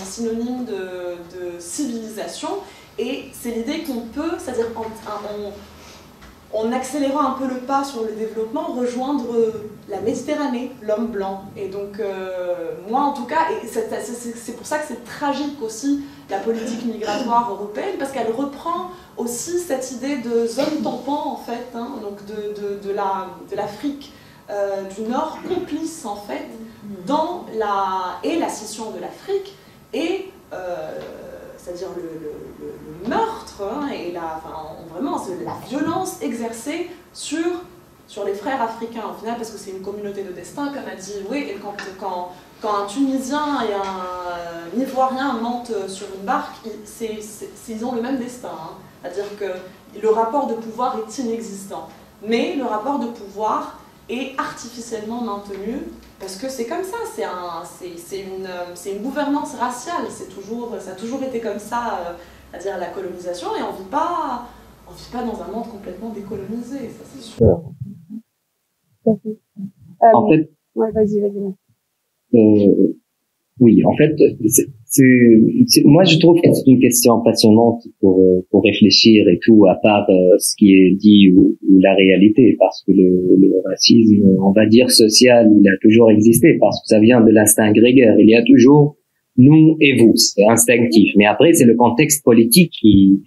synonyme de civilisation. Et c'est l'idée qu'on peut, c'est-à-dire en accélérant un peu le pas sur le développement, rejoindre la Méditerranée, l'homme blanc. Et donc, moi en tout cas, et c'est pour ça que c'est tragique aussi, la politique migratoire européenne, parce qu'elle reprend aussi cette idée de zone tampon, en fait, hein, donc de l'Afrique du Nord, complice, en fait, dans la scission de l'Afrique, et c'est-à-dire le meurtre hein, et vraiment la violence exercée sur les frères africains au final, parce que c'est une communauté de destin, comme a dit oui, et quand un Tunisien et un Ivoirien montent sur une barque, ils ont le même destin, hein. C'est-à-dire que le rapport de pouvoir est inexistant, mais le rapport de pouvoir est artificiellement maintenu. Parce que c'est comme ça, c'est une gouvernance raciale, ça a toujours été comme ça, c'est-à-dire la colonisation, et on vit pas dans un monde complètement décolonisé, ça c'est sûr. En fait, ouais, vas-y. Oui, en fait, moi je trouve que c'est une question passionnante pour réfléchir et tout, à part ce qui est dit ou la réalité, parce que le racisme, on va dire social, il a toujours existé, parce que ça vient de l'instinct grégaire. Il y a toujours nous et vous, c'est instinctif. Mais après, c'est le contexte politique qui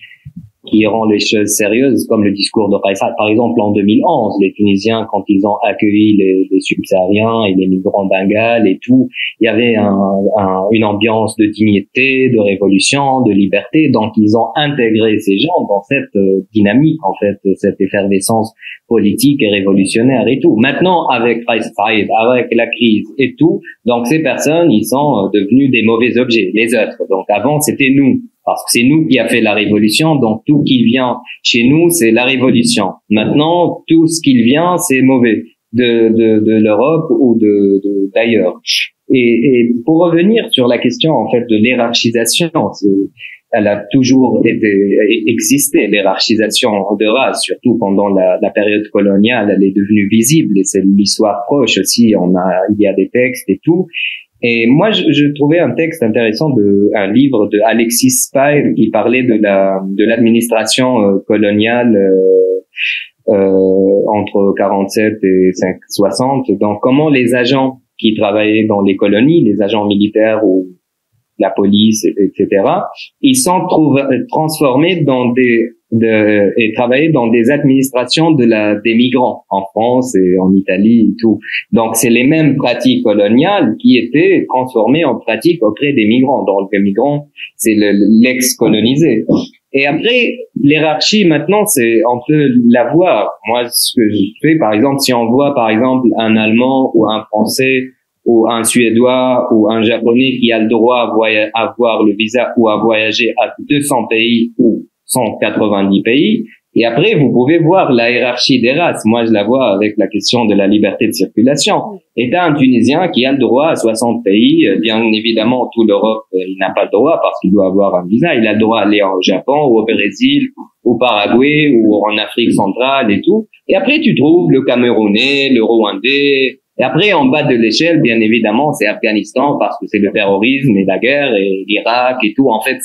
rend les choses sérieuses, comme le discours de Faisal. Par exemple, en 2011, les Tunisiens, quand ils ont accueilli les subsahariens et les migrants bengales et tout, il y avait une ambiance de dignité, de révolution, de liberté. Donc, ils ont intégré ces gens dans cette dynamique, en fait, cette effervescence politique et révolutionnaire et tout. Maintenant, avec Faisal, avec la crise et tout, donc ces personnes, ils sont devenus des mauvais objets, les autres. Donc, avant, c'était nous. Parce que c'est nous qui a fait la révolution, donc tout qui vient chez nous, c'est la révolution. Maintenant, tout ce qui vient, c'est mauvais de l'Europe ou d'ailleurs. Et pour revenir sur la question en fait de l'hiérarchisation, elle a toujours existé, l'hiérarchisation de race, surtout pendant la période coloniale, elle est devenue visible et c'est l'histoire proche aussi. Il y a des textes et tout. Et moi, je trouvais un texte intéressant un livre de Alexis Spire qui parlait de l'administration coloniale entre 47 et 60. Donc, comment les agents qui travaillaient dans les colonies, les agents militaires ou la police, etc. Ils sont transformés et travaillés dans des administrations des migrants en France et en Italie et tout. Donc c'est les mêmes pratiques coloniales qui étaient transformées en pratiques auprès des migrants. Donc les migrants, c'est l'ex-colonisé. Et après, l'hiérarchie, maintenant, on peut la voir. Moi, ce que je fais, par exemple, si on voit, par exemple, un Allemand ou un Français ou un Suédois ou un Japonais qui a le droit à avoir le visa ou à voyager à 200 pays ou 190 pays. Et après, vous pouvez voir la hiérarchie des races. Moi, je la vois avec la question de la liberté de circulation. Et t'as un Tunisien qui a le droit à 60 pays. Bien évidemment, toute l'Europe, il n'a pas le droit parce qu'il doit avoir un visa. Il a le droit d'aller au Japon ou au Brésil, au Paraguay ou en Afrique centrale et tout. Et après, tu trouves le Camerounais, le Rwandais. Et après, en bas de l'échelle, bien évidemment, c'est Afghanistan parce que c'est le terrorisme et la guerre et l'Irak et tout. En fait,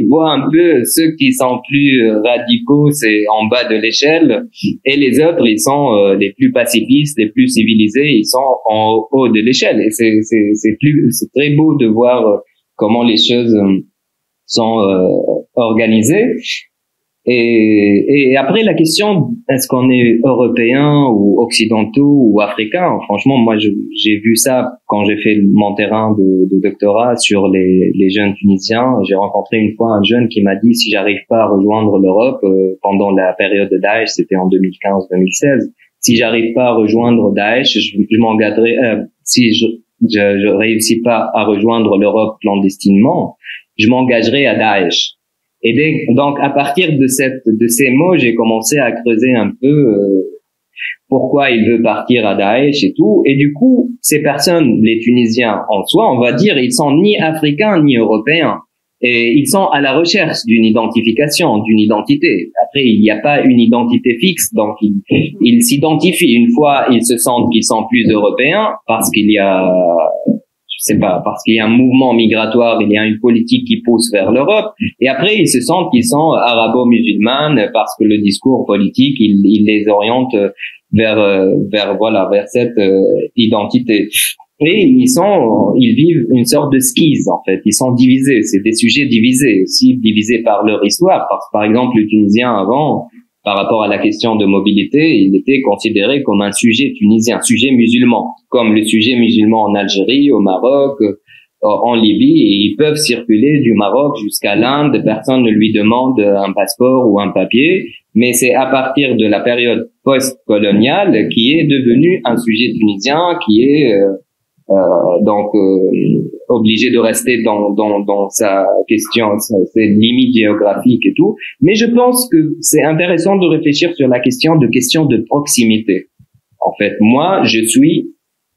vois un peu ceux qui sont plus radicaux, c'est en bas de l'échelle. Et les autres, ils sont les plus pacifistes, les plus civilisés, ils sont en haut de l'échelle. Et c'est très beau de voir comment les choses sont organisées. Et après la question, est-ce qu'on est européen ou occidentaux ou africains? Franchement, moi j'ai vu ça quand j'ai fait mon terrain de doctorat sur les jeunes Tunisiens. J'ai rencontré une fois un jeune qui m'a dit si j'arrive pas à rejoindre l'Europe pendant la période de Daesh, c'était en 2015-2016. Si j'arrive pas à rejoindre Daesh, je m'engagerai. Si je réussis pas à rejoindre l'Europe clandestinement, je m'engagerai à Daesh. Et donc, à partir de ces mots, j'ai commencé à creuser un peu pourquoi il veut partir à Daesh et tout. Et du coup, ces personnes, les Tunisiens en soi, on va dire, ils sont ni africains ni européens. Et ils sont à la recherche d'une identification, d'une identité. Après, il n'y a pas une identité fixe, donc ils s'identifient. Une fois, ils se sentent qu'ils sont plus européens parce qu'il y a... parce qu'il y a un mouvement migratoire, il y a une politique qui pousse vers l'Europe, et après ils se sentent qu'ils sont arabo-musulmanes parce que le discours politique, il les oriente vers cette identité. Et ils vivent une sorte de schise, en fait. Ils sont divisés. C'est des sujets divisés, aussi divisés par leur histoire. Parce que, par exemple, le Tunisien avant, par rapport à la question de mobilité, il était considéré comme un sujet tunisien, sujet musulman, comme le sujet musulman en Algérie, au Maroc, en Libye, et ils peuvent circuler du Maroc jusqu'à l'Inde, personne ne lui demande un passeport ou un papier, mais c'est à partir de la période post-coloniale qui est devenu un sujet tunisien, qui est obligé de rester dans sa question, ses limites géographiques et tout. Mais je pense que c'est intéressant de réfléchir sur la question de proximité. En fait, moi, je suis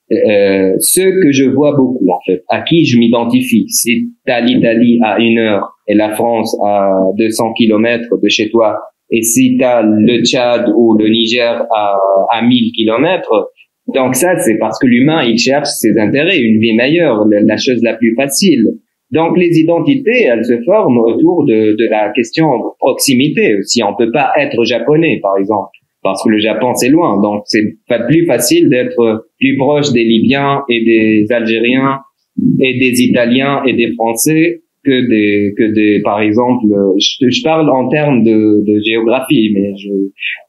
ceux que je vois beaucoup, en fait, à qui je m'identifie. Si t'as l'Italie à 1 heure et la France à 200 kilomètres de chez toi, et si t'as le Tchad ou le Niger à 1000 kilomètres, donc ça, c'est parce que l'humain, il cherche ses intérêts, une vie meilleure, la chose la plus facile. Donc les identités, elles se forment autour de la question de proximité. Si on peut pas être japonais, par exemple, parce que le Japon, c'est loin. Donc c'est pas plus facile d'être plus proche des Libyens et des Algériens et des Italiens et des Français que des, par exemple, je parle en termes de géographie, mais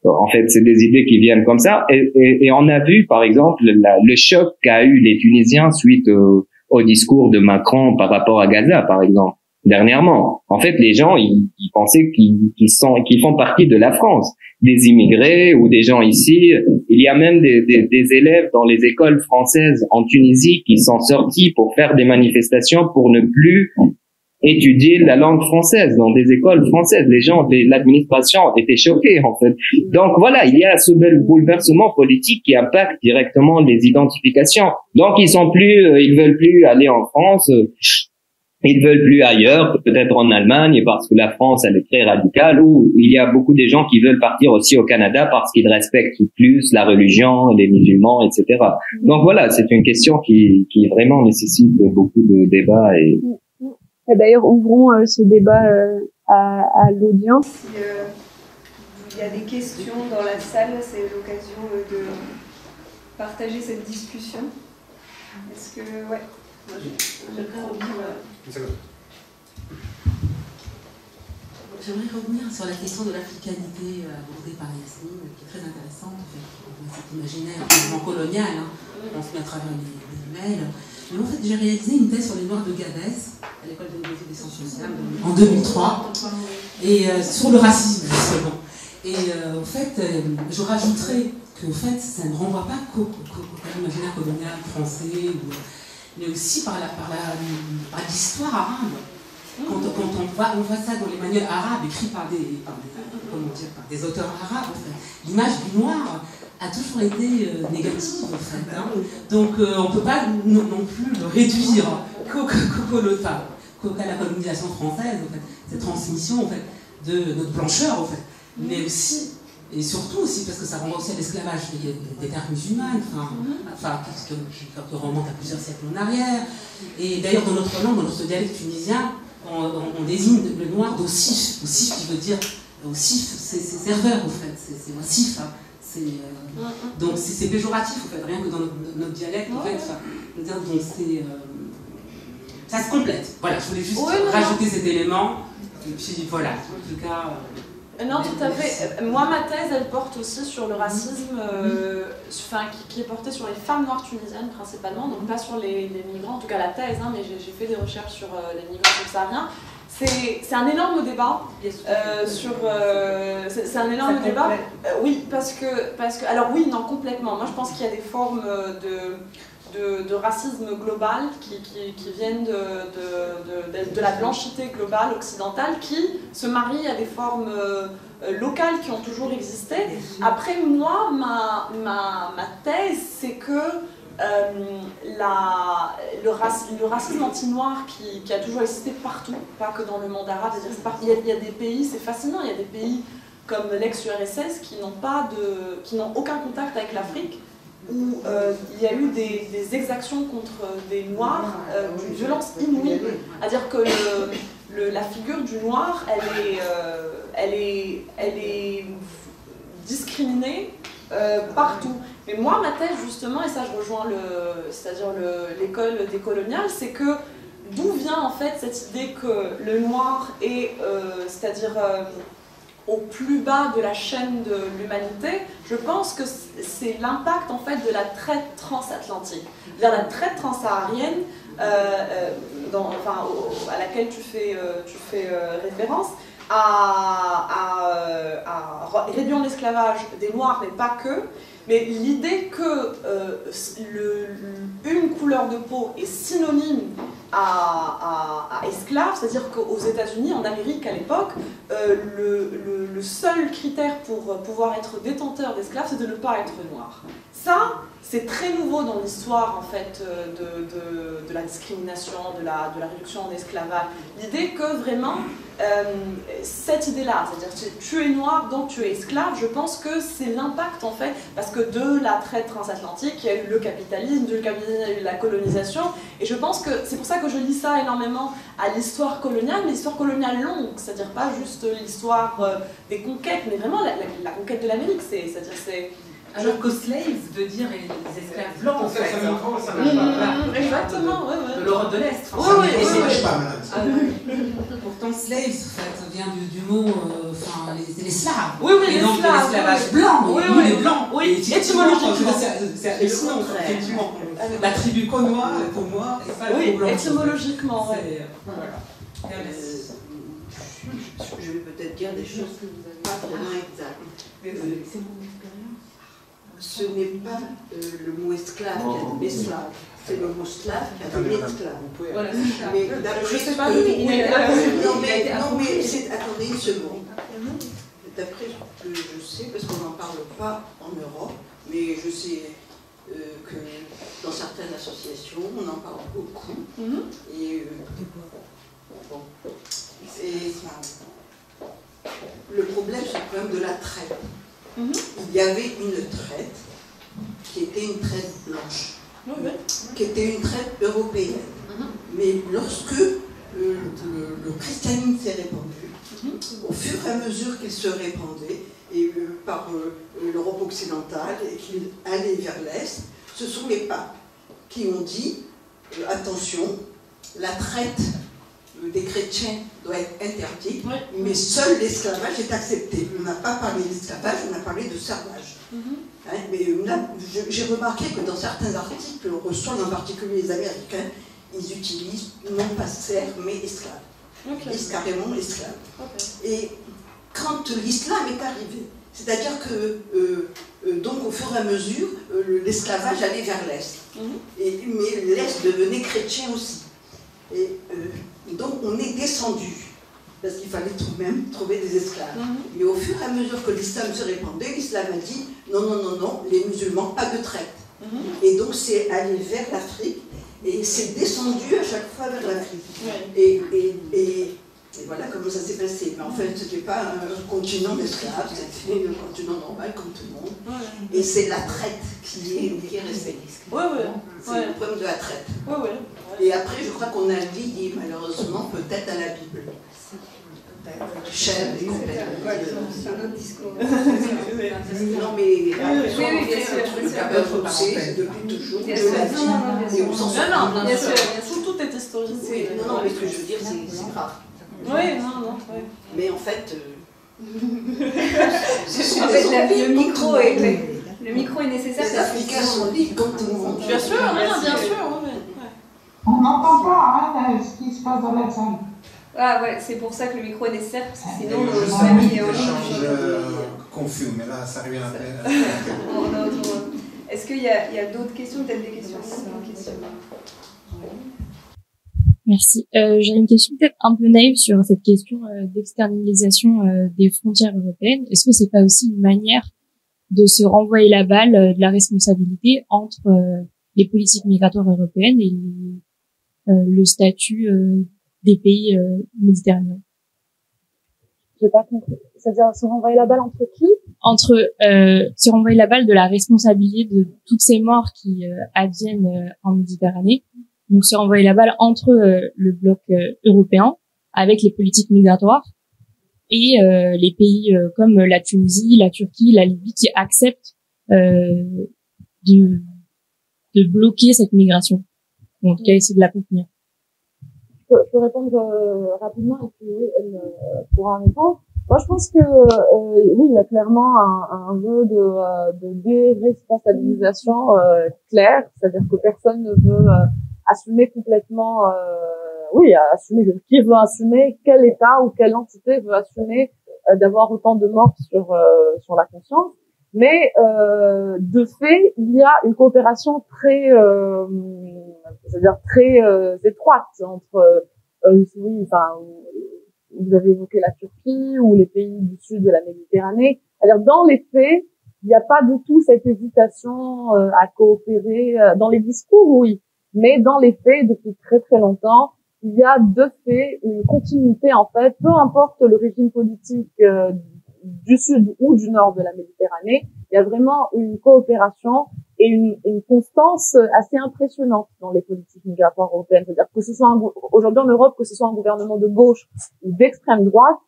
en fait, c'est des idées qui viennent comme ça. Et on a vu, par exemple, le choc qu'a eu les Tunisiens suite au discours de Macron par rapport à Gaza, par exemple, dernièrement. En fait, les gens, ils pensaient qu'ils font partie de la France. Des immigrés ou des gens ici. Il y a même des élèves dans les écoles françaises en Tunisie qui sont sortis pour faire des manifestations pour ne plus étudier la langue française dans des écoles françaises. Les gens de l'administration étaient choqués, en fait. Donc voilà, il y a ce bouleversement politique qui impacte directement les identifications. Donc ils veulent plus aller en France, ils veulent plus ailleurs, peut-être en Allemagne, parce que la France, elle est très radicale, ou il y a beaucoup de gens qui veulent partir aussi au Canada parce qu'ils respectent plus la religion, les musulmans, etc. Donc voilà, c'est une question qui vraiment nécessite beaucoup de débats et d'ailleurs, ouvrons ce débat à l'audience. Si il y a des questions dans la salle, c'est l'occasion de partager cette discussion. Est-ce que... Ouais. J'aimerais revenir sur la question de l'africanité abordée par Yasmine, qui est très intéressante. En fait, cet imaginaire colonial, hein, on se met à travers les mails. Mais en fait, j'ai réalisé une thèse sur les Noirs de Gabès, à l'école de des sciences sociales, en 2003, et sur le racisme, justement. Et en fait, je rajouterais que fait, ça ne renvoie pas qu'à l'imaginaire colonial français, mais aussi par l'histoire arabe. Quand on voit ça dans les manuels arabes écrits par des auteurs arabes, en fait, l'image du noir a toujours été négative, en fait. Hein. Donc on ne peut pas non plus le réduire qu'à la colonisation française, en fait, cette transmission en fait, de notre blancheur, en fait. Mais aussi, et surtout aussi, parce que ça renvoie aussi à l'esclavage des terres musulmanes, qui remonte à plusieurs siècles en arrière. Et d'ailleurs, dans notre langue, dans notre dialecte tunisien, on désigne le noir d'ossif. Ossif qui veut dire, ossif, c'est serveur, en fait, c'est ossif. Hein. Donc c'est péjoratif, en fait, rien que dans notre dialecte, en fait. Donc ça se complète. Voilà, je voulais juste rajouter cet élément. Et puis voilà, en tout cas... Non, tout à fait. Moi, ma thèse, elle porte aussi sur le racisme qui est porté sur les femmes noires tunisiennes, principalement, donc pas sur les migrants, en tout cas la thèse, hein, mais j'ai fait des recherches sur les migrants subsahariens. C'est un énorme débat. C'est un énorme débat. Oui, parce que... Alors oui, non, complètement. Moi, je pense qu'il y a des formes de racisme global qui viennent de la blanchité globale occidentale qui se marient à des formes locales qui ont toujours existé. Après, moi, ma thèse, c'est que le racisme anti-noir qui a toujours existé partout, pas que dans le monde arabe, il y a des pays, c'est fascinant, il y a des pays comme l'ex-URSS qui n'ont aucun contact avec l'Afrique, où il y a eu des exactions contre des Noirs, d'une violence inouïe. C'est-à-dire que la figure du Noir, elle est discriminée partout. Mais moi, ma thèse, justement, et ça je rejoins l'école décoloniale, c'est que d'où vient en fait cette idée que le Noir est, c'est-à-dire au plus bas de la chaîne de l'humanité, je pense que c'est l'impact en fait de la traite transatlantique. C'est-à-dire la traite transsaharienne, à laquelle tu fais référence, à réduire l'esclavage des Noirs, mais pas que. Mais l'idée que une couleur de peau est synonyme à esclave, c'est-à-dire qu'aux États-Unis, en Amérique à l'époque, le seul critère pour pouvoir être détenteur d'esclaves, c'est de ne pas être noir. Ça, c'est très nouveau dans l'histoire en fait de la discrimination, de la réduction en esclavage. L'idée que vraiment cette idée-là, c'est-à-dire tu es noir donc tu es esclave, je pense que c'est l'impact en fait, parce que de la traite transatlantique, il y a eu le capitalisme, il y a eu la colonisation, et je pense que c'est pour ça que je lis ça énormément à l'histoire coloniale, mais l'histoire coloniale longue, c'est-à-dire pas juste l'histoire des conquêtes, mais vraiment la conquête de l'Amérique, c'est-à-dire c'est... Alors que slaves veut dire les esclaves blancs, en fait. Exactement, oui. De l'Europe de l'Est. Oui. Pourtant, slaves, en fait, vient du mot, les Slaves. Oui, les donc Slaves. l'esclavage blanc, les blancs. Oui, étymologiquement. C'est hallucinant, effectivement. La tribu connois, pour moi, et pas le mot blanc. Étymologiquement, oui. Je vais peut-être dire des choses pas vraiment exactes. Ce n'est pas le mot esclave qui a donné slave, c'est le mot slave qui a donné esclave. Voilà, mais d'après ce que... Attendez une seconde. D'après ce que je sais, parce qu'on n'en parle pas en Europe, mais je sais que dans certaines associations, on en parle beaucoup. Et le problème, c'est le problème de la traite. Il y avait une traite qui était une traite blanche, qui était une traite européenne. Mais lorsque le christianisme s'est répandu, au fur et à mesure qu'il se répandait, et par l'Europe occidentale, et qu'il allait vers l'Est, ce sont les papes qui ont dit attention, la traite des chrétiens doit être interdite, mais seul l'esclavage est accepté. On n'a pas parlé d'esclavage, on a parlé de servage. Hein, mais j'ai remarqué que dans certains articles, on reçoit, en particulier les Américains, ils utilisent non pas serf, mais esclave. Ils disent carrément esclave. Et quand l'islam est arrivé, c'est-à-dire que, donc au fur et à mesure, l'esclavage allait vers l'Est. Mais l'Est devenait chrétien aussi. Et donc on est descendu, parce qu'il fallait même trouver des esclaves. Mais au fur et à mesure que l'islam se répandait, l'islam a dit non, non, non, non, les musulmans, pas de traite. Et donc c'est allé vers l'Afrique, et c'est descendu à chaque fois vers l'Afrique. Et voilà comment ça s'est passé. Mais en fait, ce n'était pas un continent d'esclaves, c'était un continent normal comme tout le monde. Et c'est la traite qui est restée. C'est le problème de la traite. Et après, je crois qu'on a lié, malheureusement, peut-être à la Bible. Chèvre, c'est un autre discours. Non, mais oui, bien sûr. C'est depuis toujours de la vie. Et on s'en sort. Bien sûr, tout est historisé. Non, mais ce que je veux dire, c'est grave. Oui, non. Mais en fait, le micro est nécessaire. Les Africains sont libres comme tout le monde. Bien sûr, bien sûr. On n'entend pas ce qui se passe dans la salle. Ah ouais, c'est pour ça que le micro est nécessaire, parce que sinon nos familles est en ligne. Confus, mais là, ça revient après. Est-ce qu'il y a d'autres questions, peut-être des questions? Merci. J'ai une question peut-être un peu naïve sur cette question d'externalisation des frontières européennes. Est-ce que c'est pas aussi une manière de se renvoyer la balle de la responsabilité entre les politiques migratoires européennes et le statut des pays méditerranéens? J'ai pas compris. C'est-à-dire se renvoyer la balle entre qui? Entre se renvoyer la balle de la responsabilité de toutes ces morts qui adviennent en Méditerranée. Donc se renvoyer la balle entre le bloc européen avec les politiques migratoires et les pays comme la Tunisie, la Turquie, la Libye qui acceptent de bloquer cette migration. En tout cas, essayer de la contenir. Je peux répondre rapidement et puis elle pourra répondre. Moi, je pense que oui, il y a clairement un vœu de déresponsabilisation clair, c'est-à-dire que personne ne veut assumer complètement, assumer qui veut assumer, quel État ou quelle entité veut assumer d'avoir autant de morts sur la conscience. Mais de fait, il y a une coopération très étroite entre vous avez évoqué la Turquie ou les pays du sud de la Méditerranée. C'est-à-dire dans les faits, il n'y a pas du tout cette hésitation à coopérer. Dans les discours, oui, mais dans les faits, depuis très très longtemps, il y a de fait une continuité en fait, peu importe le régime politique du sud ou du nord de la Méditerranée, il y a vraiment une coopération et une constance assez impressionnante dans les politiques migratoires européennes. C'est-à-dire que ce soit aujourd'hui en Europe, que ce soit un gouvernement de gauche ou d'extrême droite,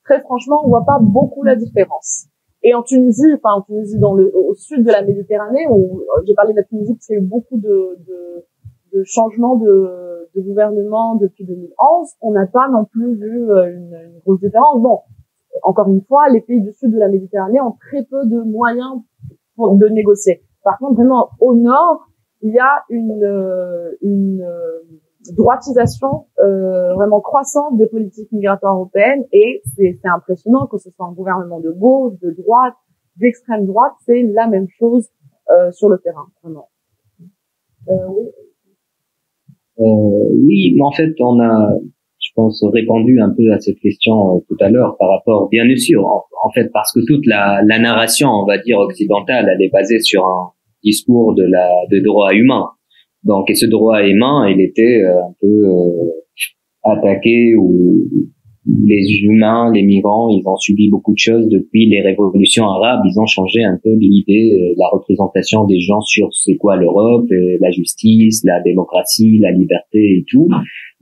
très franchement, on voit pas beaucoup la différence. Et en Tunisie au sud de la Méditerranée, où j'ai parlé de la Tunisie parce qu'il y a eu beaucoup de changements de gouvernement depuis 2011, on n'a pas non plus vu une grosse différence. Bon, encore une fois, les pays du sud de la Méditerranée ont très peu de moyens de négocier. Par contre, vraiment, au nord, il y a une droitisation vraiment croissante des politiques migratoires européennes et c'est impressionnant que ce soit un gouvernement de gauche, de droite, d'extrême droite, c'est la même chose sur le terrain, vraiment. Oui, mais en fait, on a, je pense, répondu un peu à cette question tout à l'heure par rapport, bien sûr, en fait, parce que toute la narration, on va dire, occidentale, elle est basée sur un discours de droit humain. Donc, et ce droit humain, il était un peu attaqué ou les humains, les migrants, ils ont subi beaucoup de choses depuis les révolutions arabes. Ils ont changé un peu l'idée, la représentation des gens sur c'est quoi l'Europe, la justice, la démocratie, la liberté et tout.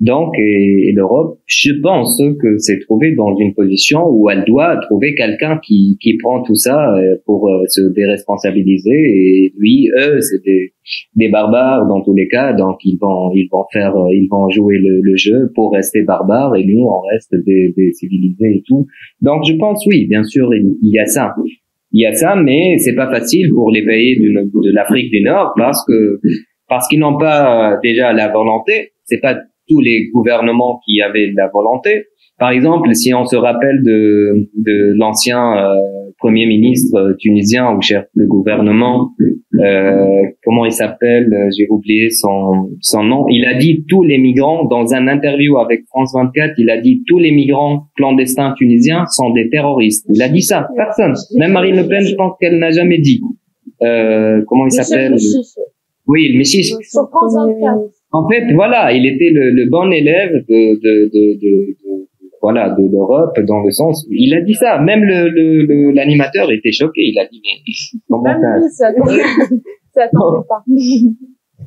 Donc, et l'Europe, je pense que s'est trouvée dans une position où elle doit trouver quelqu'un qui prend tout ça pour se déresponsabiliser. Et lui, eux, c'est des barbares dans tous les cas. Donc, ils vont jouer le jeu pour rester barbares et nous, on reste des civilisés et tout. Donc, je pense, oui, bien sûr, il y a ça. Il y a ça, mais c'est pas facile pour les pays de l'Afrique du Nord parce qu'ils n'ont pas déjà la volonté. C'est pas tous les gouvernements qui avaient de la volonté. Par exemple, si on se rappelle de l'ancien premier ministre tunisien ou chef de gouvernement, comment il s'appelle, j'ai oublié son nom. Il a dit tous les migrants dans un interview avec France 24. Il a dit tous les migrants clandestins tunisiens sont des terroristes. Il a dit ça, personne. Même Marine Le Pen, je pense qu'elle n'a jamais dit. Comment il s'appelle? Oui, le Messis. Sur France 24. En fait, voilà, il était le bon élève de l'Europe, dans le sens où il a dit ça. Même l'animateur était choqué. Il a dit, mais comment ça? Ça attendait pas.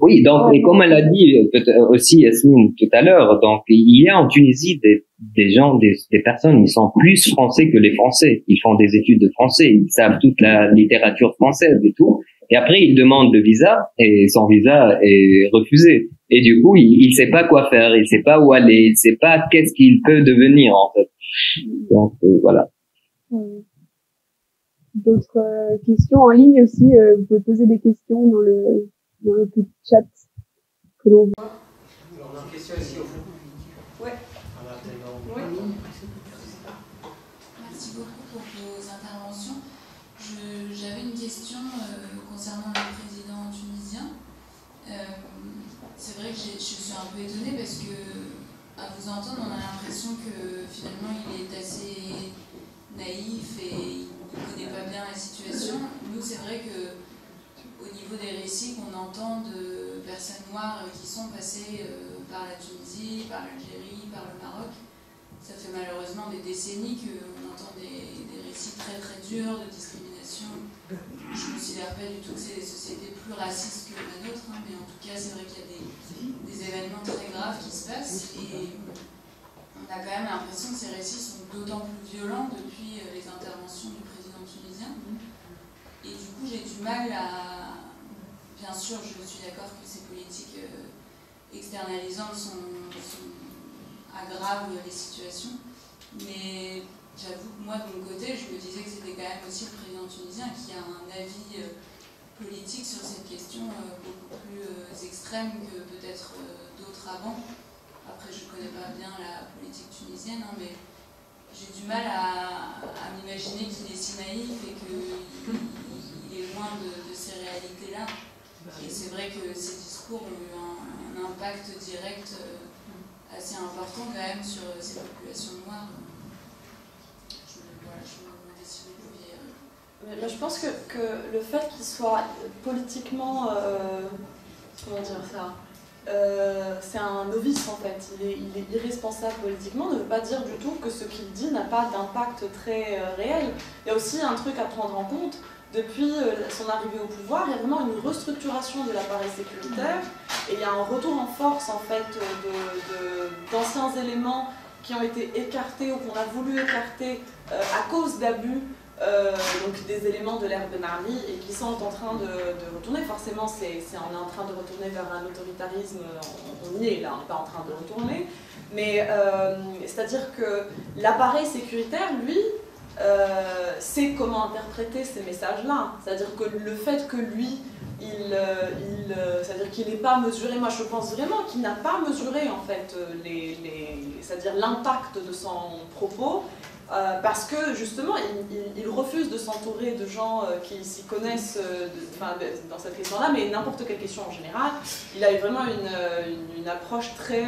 Oui, donc, et comme elle a dit aussi Yasmine tout à l'heure, donc, il y a en Tunisie des gens, des personnes, ils sont plus français que les Français. Ils font des études de français. Ils savent toute la littérature française et tout. Et après, il demande le visa et son visa est refusé. Et du coup, il sait pas quoi faire, il sait pas où aller, il sait pas qu'est-ce qu'il peut devenir, en fait. Donc, voilà. D'autres questions en ligne aussi, vous pouvez poser des questions dans le petit chat que l'on voit. Alors, une question ici au fond. Ouais. Ouais. Merci beaucoup pour vos interventions. J'avais une question concernant le président tunisien. C'est vrai que je suis un peu étonnée parce que, à vous entendre, on a l'impression que finalement il est assez naïf et il ne connaît pas bien la situation. Nous, c'est vrai que au niveau des récits qu'on entend de personnes noires qui sont passées par la Tunisie, par l'Algérie, par le Maroc, ça fait malheureusement des décennies qu'on entend des récits très très durs de discrimination. Je ne considère pas du tout que c'est des sociétés plus racistes que la nôtre, hein, mais en tout cas c'est vrai qu'il y a des événements très graves qui se passent et on a quand même l'impression que ces récits sont d'autant plus violents depuis les interventions du président tunisien. Et du coup j'ai du mal à... Bien sûr je suis d'accord que ces politiques externalisantes aggravent les situations, mais j'avoue que moi, de mon côté, je me disais que c'était quand même aussi le président tunisien qui a un avis politique sur cette question beaucoup plus extrême que peut-être d'autres avant. Après, je ne connais pas bien la politique tunisienne, hein, mais j'ai du mal à m'imaginer qu'il est si naïf et qu'il est loin de ces réalités-là. Et c'est vrai que ces discours ont eu un impact direct assez important quand même sur ces populations noires. Mais je pense que le fait qu'il soit politiquement, comment dire ça, c'est un novice en fait, il est irresponsable politiquement, ne veut pas dire du tout que ce qu'il dit n'a pas d'impact très réel. Il y a aussi un truc à prendre en compte, depuis son arrivée au pouvoir, il y a vraiment une restructuration de l'appareil sécuritaire et il y a un retour en force en fait d'anciens éléments qui ont été écartés ou qu'on a voulu écarter à cause d'abus, donc des éléments de l'ère Ben Ali et qui sont en train de retourner. Forcément, on est en train de retourner vers un autoritarisme, on y est là, on n'est pas en train de retourner, mais c'est-à-dire que l'appareil sécuritaire, lui, sait comment interpréter ces messages-là. C'est-à-dire que le fait que lui, c'est-à-dire qu'il n'ait pas mesuré, moi je pense vraiment qu'il n'a pas mesuré en fait c'est-à-dire l'impact de son propos, parce que justement il refuse de s'entourer de gens qui s'y connaissent dans cette question-là, mais n'importe quelle question en général. Il a eu vraiment une approche très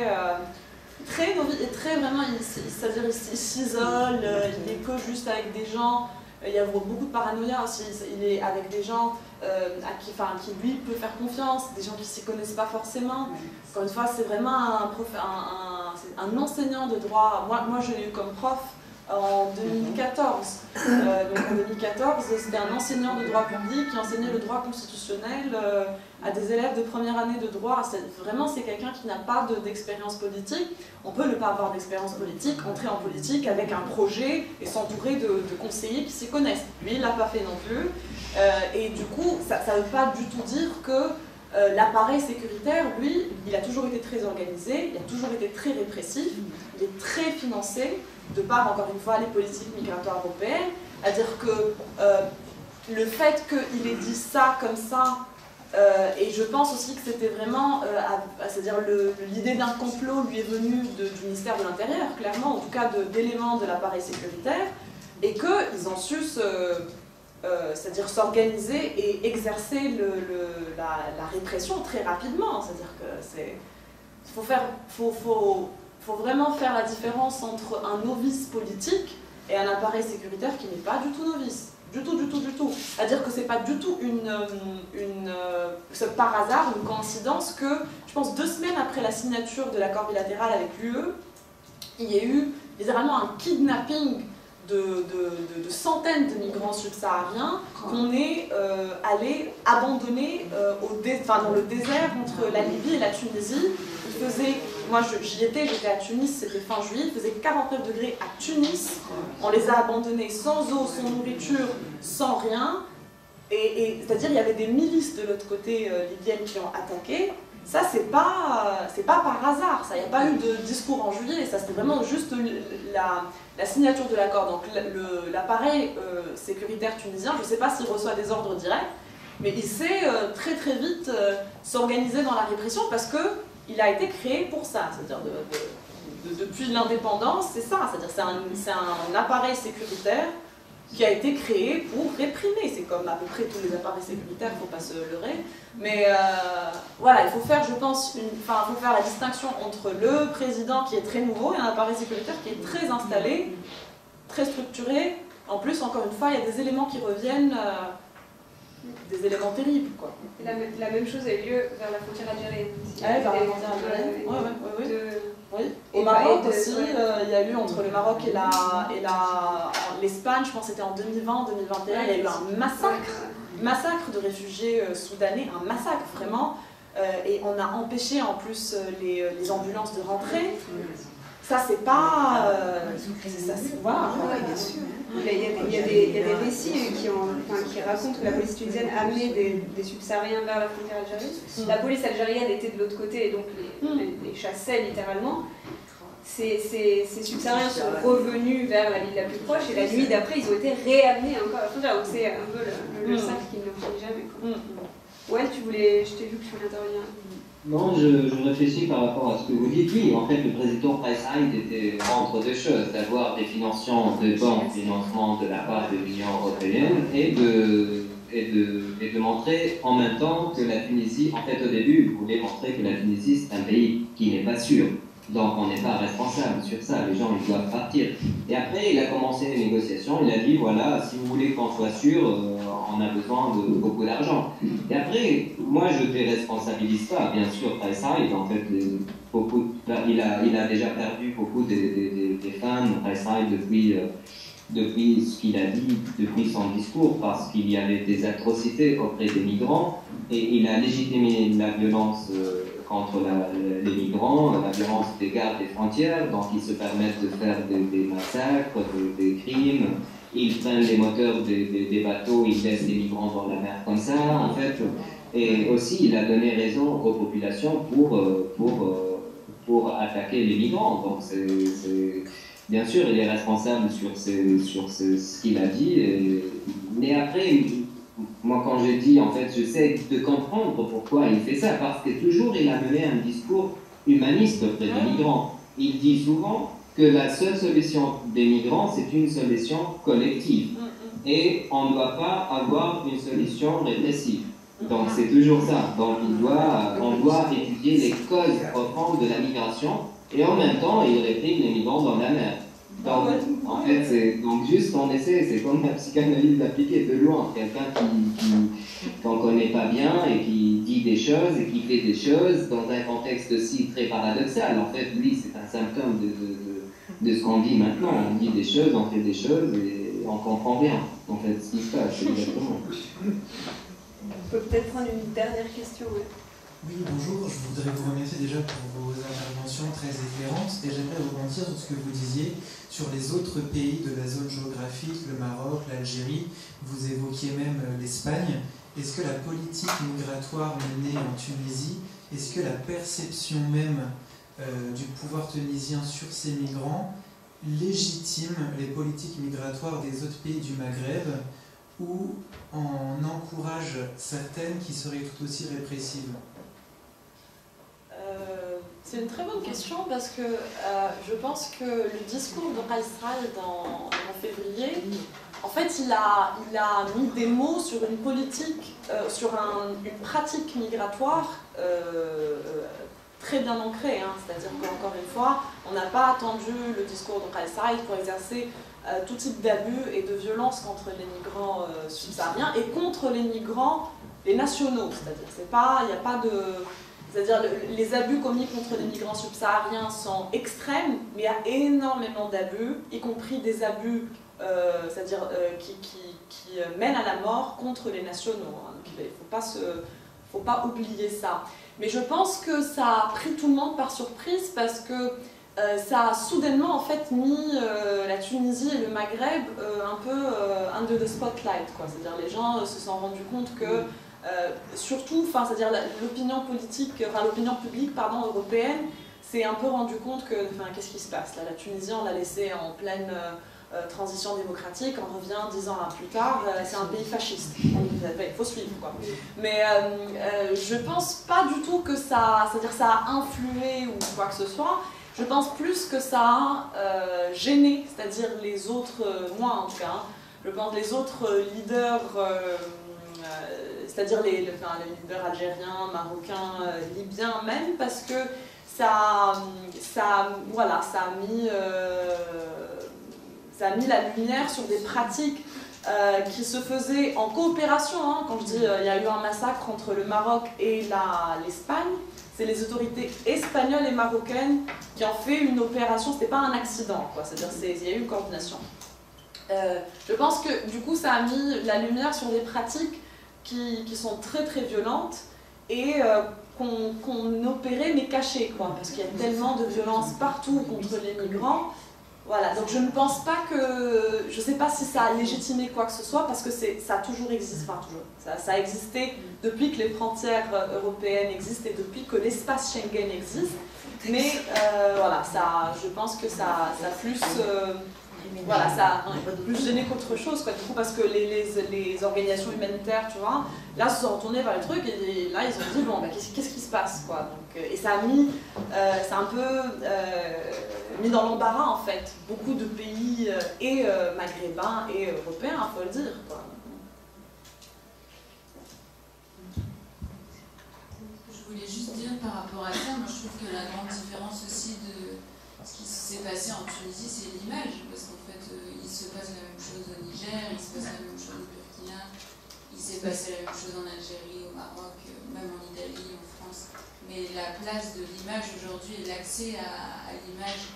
vraiment, c'est-à-dire il s'isole, il est que juste avec des gens. Il y a beaucoup de paranoïa aussi, il est avec des gens qui lui peut faire confiance, des gens qui ne s'y connaissent pas forcément. Encore une fois, c'est vraiment un enseignant de droit. Moi je l'ai eu comme prof en 2014. Donc en 2014, c'était un enseignant de droit public qui enseignait le droit constitutionnel à des élèves de première année de droit. Vraiment, c'est quelqu'un qui n'a pas d'expérience politique. On peut ne pas avoir d'expérience politique, entrer en politique avec un projet et s'entourer de conseillers qui s'y connaissent. Lui, il ne l'a pas fait non plus. Et du coup, ça ne veut pas du tout dire que l'appareil sécuritaire, lui, il a toujours été très organisé, il a toujours été très répressif, il est très financé, de par, encore une fois, les politiques migratoires européennes. C'est-à-dire que le fait qu'il ait dit ça comme ça, et je pense aussi que c'était vraiment, c'est-à-dire l'idée d'un complot lui est venue du ministère de l'Intérieur, clairement, en tout cas d'éléments de l'appareil sécuritaire, et qu'ils ont su c'est-à-dire s'organiser et exercer la répression très rapidement. C'est-à-dire que faut vraiment faire la différence entre un novice politique et un appareil sécuritaire qui n'est pas du tout novice. Du tout. C'est-à-dire que c'est pas du tout c'est par hasard, une coïncidence que, je pense, 2 semaines après la signature de l'accord bilatéral avec l'UE, il y a eu littéralement un kidnapping de centaines de migrants subsahariens qu'on est allé abandonner dans le désert entre la Libye et la Tunisie. Moi j'y étais, j'étais à Tunis, c'était fin juillet, il faisait 49 degrés à Tunis. On les a abandonnés sans eau, sans nourriture, sans rien. Et c'est-à-dire il y avait des milices de l'autre côté libyennes qui ont attaqué. Ça, c'est pas par hasard, ça, il n'y a pas eu de discours en juillet, ça c'était vraiment juste la signature de l'accord. Donc l'appareil sécuritaire tunisien, je ne sais pas s'il reçoit des ordres directs, mais il sait très très vite s'organiser dans la répression parce qu'il a été créé pour ça, c'est-à-dire depuis l'indépendance, c'est ça, c'est-à-dire c'est un appareil sécuritaire qui a été créé pour réprimer. C'est comme à peu près tous les appareils sécuritaires, il ne faut pas se leurrer. Mais voilà, il faut faire, je pense, faut faire la distinction entre le président qui est très nouveau et un appareil sécuritaire qui est très installé, très structuré. En plus, encore une fois, il y a des éléments qui reviennent, des éléments terribles, quoi. La même chose a eu lieu vers la frontière algérienne. Ouais, vers la frontière algérienne. Oui. Au Maroc aussi, il y a eu entre le Maroc et l'Espagne, je pense que c'était en 2020, 2021, il y a eu un massacre de réfugiés soudanais, un massacre vraiment, et on a empêché en plus les ambulances de rentrer. Ça, c'est pas... voilà. Bien sûr. Il y a des récits qui racontent que la police tunisienne a amené des subsahariens vers la frontière algérienne. La police algérienne était de l'autre côté et donc les chassait littéralement. Ces subsahariens sont revenus vers la ville la plus proche et la nuit d'après ils ont été réamenés encore à la frontière. Donc c'est un peu le cercle qui ne finit jamais. Ouais, je t'ai vu que tu voulais intervenir. Non, je réfléchis par rapport à ce que vous dites. Oui, en fait, le président Kais Saied était entre deux choses, d'avoir des financements de bons financements de la part de l'Union européenne et de montrer en même temps que la Tunisie, en fait, au début, il voulait montrer que la Tunisie, c'est un pays qui n'est pas sûr. Donc, on n'est pas responsable sur ça, les gens ils doivent partir. Et après, il a commencé les négociations, il a dit voilà, si vous voulez qu'on soit sûr, on a besoin de beaucoup d'argent. Et après, moi je ne déresponsabilise pas, bien sûr, Kais Saied, en fait, il a déjà perdu beaucoup des fans, Kais Saied, depuis ce qu'il a dit, depuis son discours, parce qu'il y avait des atrocités auprès des migrants, et il a légitimé la violence contre les migrants, la violence des gardes des frontières, donc ils se permettent de faire des massacres, des crimes, ils prennent les moteurs des bateaux, ils laissent les migrants dans la mer comme ça, en fait. Et aussi, il a donné raison aux populations pour attaquer les migrants. Donc, bien sûr, il est responsable sur ce qu'il a dit. Mais après, moi, quand je dis, en fait, j'essaie de comprendre pourquoi il fait ça, parce que toujours, il a mené un discours humaniste auprès des migrants. Il dit souvent que la seule solution des migrants, c'est une solution collective. Et on ne doit pas avoir une solution répressive. Donc, c'est toujours ça. Donc, on doit étudier les causes profondes de la migration, et en même temps, il réprime les migrants dans la mer. Donc, en fait, on essaie, c'est comme la psychanalyse appliquée de loin. Quelqu'un qu'on ne connaît pas bien et qui dit des choses et qui fait des choses dans un contexte aussi très paradoxal. En fait, lui, c'est un symptôme de ce qu'on dit maintenant. On dit des choses, on fait des choses et on comprend rien, en fait, ce qui se passe, exactement. On peut peut-être prendre une dernière question. Ouais. Oui, bonjour, je voudrais vous remercier déjà pour vos interventions très éclairantes et j'aimerais rebondir sur ce que vous disiez sur les autres pays de la zone géographique, le Maroc, l'Algérie, vous évoquiez même l'Espagne. Est-ce que la politique migratoire menée en Tunisie, est-ce que la perception même du pouvoir tunisien sur ces migrants légitime les politiques migratoires des autres pays du Maghreb ou en encourage certaines qui seraient tout aussi répressives? C'est une très bonne question parce que je pense que le discours de Kais Saied en février, en fait, il a mis des mots sur une politique, sur une pratique migratoire très bien ancrée. Hein. C'est-à-dire qu'encore une fois, on n'a pas attendu le discours de Kais Saied pour exercer tout type d'abus et de violence contre les migrants subsahariens et contre les migrants, les nationaux. C'est-à-dire, il n'y a pas de... C'est-à-dire les abus commis contre les migrants subsahariens sont extrêmes, mais il y a énormément d'abus, y compris des abus c'est-à-dire qui mènent à la mort contre les nationaux. Hein. Donc, il ne faut pas oublier ça. Mais je pense que ça a pris tout le monde par surprise parce que ça a soudainement en fait mis la Tunisie et le Maghreb un peu under the spotlight. C'est-à-dire les gens se sont rendus compte que surtout, c'est-à-dire l'opinion politique, l'opinion publique européenne s'est un peu rendu compte que, qu'est-ce qui se passe là? La Tunisie, on l'a laissée en pleine transition démocratique, on revient 10 ans plus tard, c'est un pays fasciste. Il faut suivre, quoi. Mais je pense pas du tout que ça, c'est-à-dire ça a influé ou quoi que ce soit. Je pense plus que ça a gêné, c'est-à-dire les autres, moi en tout cas, je pense les autres leaders. C'est-à-dire les leaders algériens, marocains, libyens même, parce que ça a mis la lumière sur des pratiques qui se faisaient en coopération. Hein. Quand je dis il y a eu un massacre entre le Maroc et l'Espagne, c'est les autorités espagnoles et marocaines qui ont fait une opération, c'était pas un accident, c'est-à-dire il y a eu une coordination. Je pense que du coup ça a mis la lumière sur des pratiques qui sont très très violentes et qu'on opérait mais cachées, parce qu'il y a tellement de violence partout contre les migrants. Voilà, donc je ne pense pas que, je ne sais pas si ça a légitimé quoi que ce soit, parce que ça a toujours existé, ça a existé depuis que les frontières européennes existent et depuis que l'espace Schengen existe, mais voilà, je pense que ça a plus... ça a plus gêné qu'autre chose, du coup, parce que les organisations humanitaires, tu vois, là, se sont retournées vers le truc et là, ils ont dit, bon, qu'est-ce qui se passe, quoi. Donc, et ça a mis, ça a un peu mis dans l'embarras, en fait, beaucoup de pays, et maghrébins et européens, il faut le dire, quoi. Je voulais juste dire par rapport à ça, moi, je trouve que la grande différence aussi de ce qui s'est passé en Tunisie, c'est l'image, parce qu'en fait, il se passe la même chose au Niger, il se passe la même chose au Burkina, il s'est passé la même chose en Algérie, au Maroc, même en Italie, en France. Mais la place de l'image aujourd'hui et l'accès à l'image,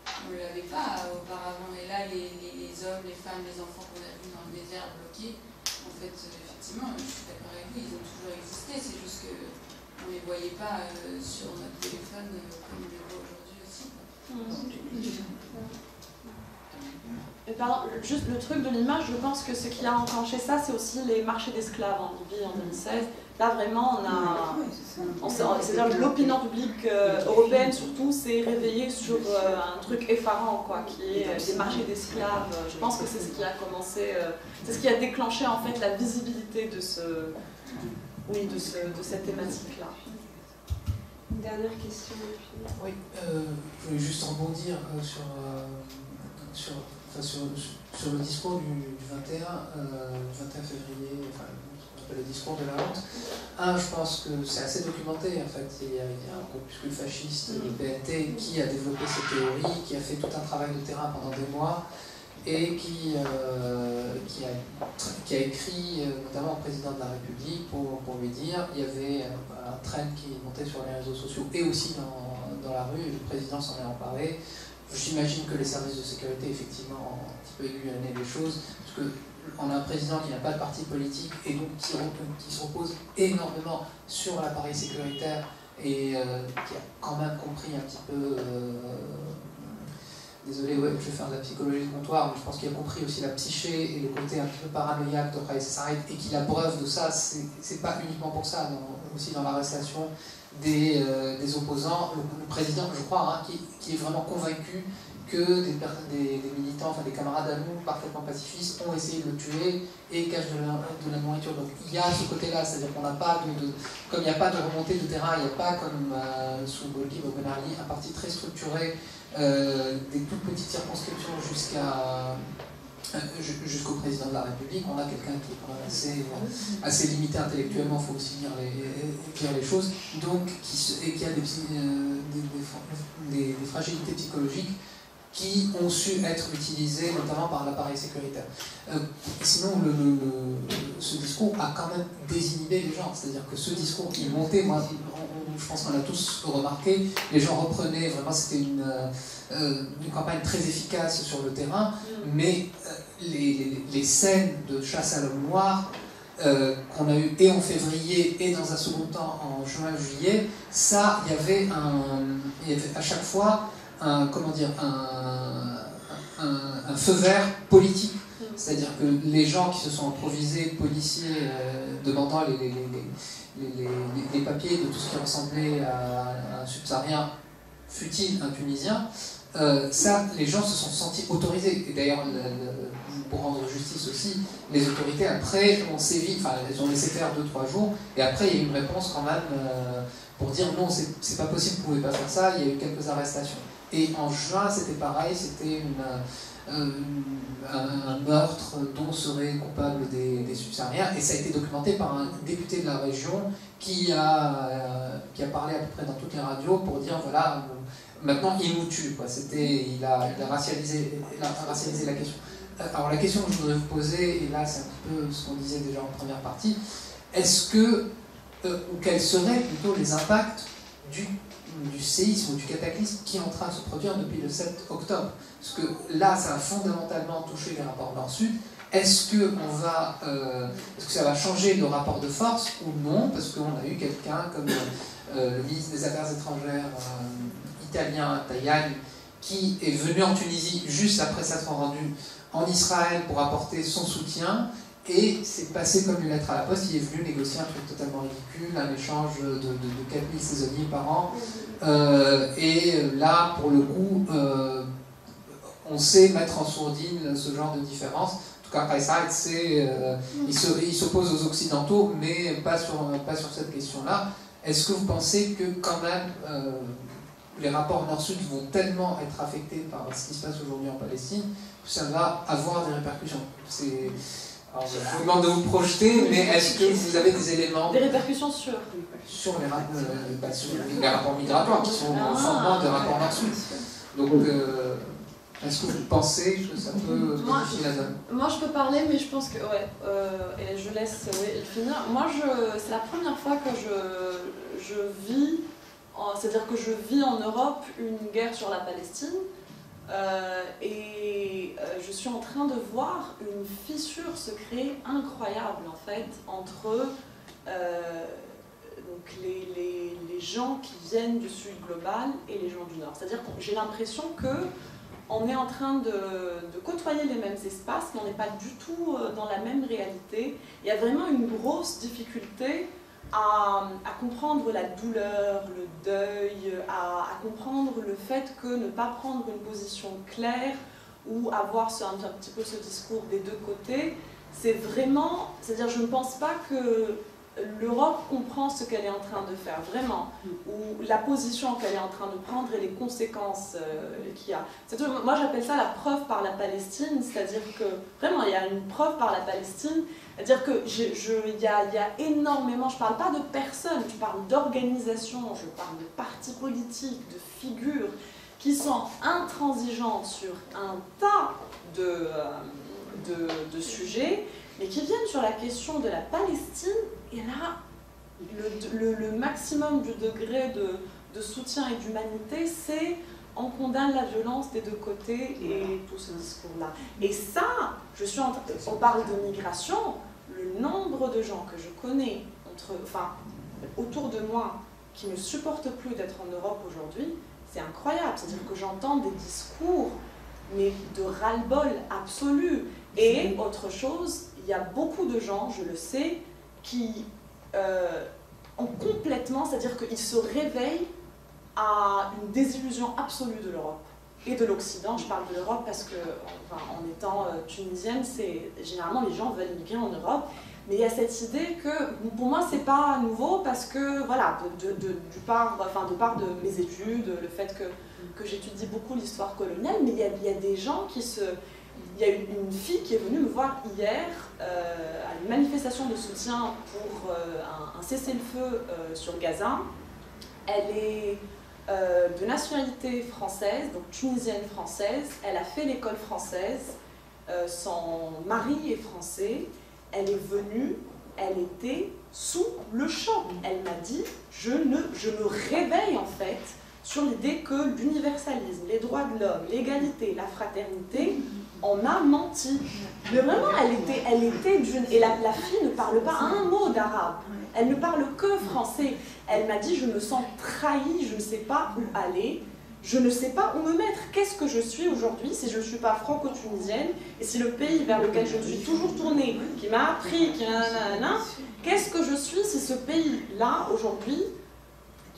on ne l'avait pas auparavant. Et là, les hommes, les femmes, les enfants qu'on a vus dans le désert bloqués, en fait, effectivement, je suis d'accord avec vous, ils ont toujours existé, c'est juste qu'on ne les voyait pas sur notre téléphone comme on les voit aujourd'hui aussi. Pardon, juste le truc de l'image, je pense que ce qui a enclenché ça, c'est aussi les marchés d'esclaves en Libye en 2016. Là, vraiment, c'est-à-dire l'opinion publique européenne, surtout, s'est réveillée sur un truc effarant, qui est des marchés d'esclaves. Je pense que c'est ce qui a commencé, c'est ce qui a déclenché, en fait, la visibilité de cette thématique-là. Une dernière question. Oui, je voulais juste rebondir sur le discours du 21 février, ce qu'on appelle le discours de la honte. Je pense que c'est assez documenté, en fait. Il y a un groupuscule fasciste, le PNT, qui a développé cette théorie, qui a fait tout un travail de terrain pendant des mois, et qui a écrit notamment au président de la République pour lui dire, il y avait un trend qui montait sur les réseaux sociaux et aussi dans la rue, et le président s'en est emparé, j'imagine que les services de sécurité, effectivement, ont un petit peu aiguillonné les choses, parce qu'on a un président qui n'a pas de parti politique et donc qui se repose énormément sur l'appareil sécuritaire et qui a quand même compris un petit peu... désolé, ouais, je vais faire de la psychologie de comptoir, mais je pense qu'il a compris aussi la psyché et le côté un petit peu paranoïaque de Kais Saied et qu'il abreuve de ça. C'est pas uniquement pour ça, aussi dans l'arrestation des opposants. Le président, je crois, hein, qui est vraiment convaincu que des militants, enfin des camarades à nous, parfaitement pacifistes, ont essayé de le tuer et cachent de la nourriture. Donc il y a ce côté-là, c'est-à-dire qu'on n'a pas comme il n'y a pas de remontée de terrain, il n'y a pas comme sous Golgi ou Ben Ali, un parti très structuré, des toutes petites circonscriptions jusqu'au président de la République. On a quelqu'un qui est quand même assez limité intellectuellement, il faut aussi dire les choses, donc qui a des fragilités psychologiques qui ont su être utilisées notamment par l'appareil sécuritaire. Sinon, ce discours a quand même désinhibé les gens, c'est-à-dire que ce discours qui est monté, moi, je pense qu'on l'a tous remarqué, les gens reprenaient, vraiment c'était une campagne très efficace sur le terrain, mais les scènes de chasse à l'homme noir qu'on a eu et en février et dans un second temps en juin-juillet, ça, il y avait à chaque fois un feu vert politique. C'est-à-dire que les gens qui se sont improvisés policiers demandant les papiers de tout ce qui ressemblait à un subsaharien, fut-il un Tunisien, ça, les gens se sont sentis autorisés. Et d'ailleurs, pour rendre justice aussi, les autorités après ont sévi, enfin, elles ont laissé faire 2-3 jours, et après il y a eu une réponse quand même pour dire non, c'est pas possible, vous ne pouvez pas faire ça, il y a eu quelques arrestations. Et en juin, c'était pareil, c'était un meurtre dont seraient coupables des subsahariens, et ça a été documenté par un député de la région qui a parlé à peu près dans toutes les radios pour dire voilà, maintenant il nous tue, quoi. Il a racialisé la question. Alors la question que je voudrais vous poser, et là c'est un petit peu ce qu'on disait déjà en première partie, est-ce que, ou quels seraient plutôt les impacts du séisme ou du cataclysme qui est en train de se produire depuis le 7 octobre. Parce que là, ça a fondamentalement touché les rapports Nord-Sud. Est-ce que ça va changer le rapport de force ou non? Parce qu'on a eu quelqu'un comme le ministre des Affaires étrangères italien, Tajani, qui est venu en Tunisie juste après s'être rendu en Israël pour apporter son soutien. Et c'est passé comme une lettre à la poste, il est venu négocier un truc totalement ridicule, un échange de 4000 saisonniers par an. Et là, pour le coup, on sait mettre en sourdine ce genre de différence. En tout cas, Kais Saied, il s'oppose aux Occidentaux, mais pas sur cette question-là. Est-ce que vous pensez que quand même, les rapports Nord-Sud vont tellement être affectés par ce qui se passe aujourd'hui en Palestine, que ça va avoir des répercussions? Alors, je vous demande de vous projeter, mais est-ce que vous avez des éléments... Des répercussions sur les rapports migratoires, qui sont au fondement des rapports Nord-Sud. Donc, est-ce que vous pensez que ça peut modifier la donne? Moi, je peux parler, mais je pense que... Ouais, et je laisse le finir. Moi, c'est la première fois que je vis... C'est-à-dire que je vis en Europe une guerre sur la Palestine. Je suis en train de voir une fissure se créer incroyable en fait entre donc les gens qui viennent du sud global et les gens du nord. C'est-à-dire que j'ai l'impression qu'on est en train de côtoyer les mêmes espaces, mais on n'est pas du tout dans la même réalité. Il y a vraiment une grosse difficulté à comprendre la douleur, le deuil, à comprendre le fait que ne pas prendre une position claire ou avoir un petit peu ce discours des deux côtés, c'est vraiment, c'est-à-dire je ne pense pas que l'Europe comprend ce qu'elle est en train de faire, vraiment, ou la position qu'elle est en train de prendre et les conséquences qu'il y a. Moi j'appelle ça la preuve par la Palestine, c'est-à-dire que vraiment il y a une preuve par la Palestine, c'est-à-dire qu'il y a énormément, je ne parle pas de personnes, je parle d'organisations, je parle de partis politiques, de figures qui sont intransigeantes sur un tas de sujets, mais qui viennent sur la question de la Palestine, et là, le maximum du degré de soutien et d'humanité, c'est on condamne la violence des deux côtés et tout ce discours-là. Et ça, on parle de migration, le nombre de gens que je connais autour de moi qui ne supportent plus d'être en Europe aujourd'hui, c'est incroyable. C'est-à-dire que j'entends des discours, mais de ras-le-bol absolu. Et autre chose, il y a beaucoup de gens, je le sais, qui ont complètement, c'est-à-dire qu'ils se réveillent à une désillusion absolue de l'Europe et de l'Occident. Je parle de l'Europe parce que, en étant tunisienne, généralement les gens veulent migrer en Europe. Mais il y a cette idée que, pour moi, c'est pas nouveau parce que, voilà, de par de mes études, le fait que j'étudie beaucoup l'histoire coloniale, mais il y a des gens qui se... Il y a une fille qui est venue me voir hier à une manifestation de soutien pour un cessez-le-feu sur Gaza. Elle est de nationalité française, donc tunisienne française. Elle a fait l'école française. Son mari est français. Elle est venue, elle était sous le choc. Elle m'a dit, je me réveille en fait sur l'idée que l'universalisme, les droits de l'homme, l'égalité, la fraternité, on m'a menti. Mais vraiment, elle était d'une... Et la fille ne parle pas un mot d'arabe. Elle ne parle que français. Elle m'a dit, je me sens trahie, je ne sais pas où aller. Je ne sais pas où me mettre. Qu'est-ce que je suis aujourd'hui si je ne suis pas franco-tunisienne et si le pays vers lequel je suis toujours tournée, qui m'a appris, qu'est-ce que je suis si ce pays-là, aujourd'hui,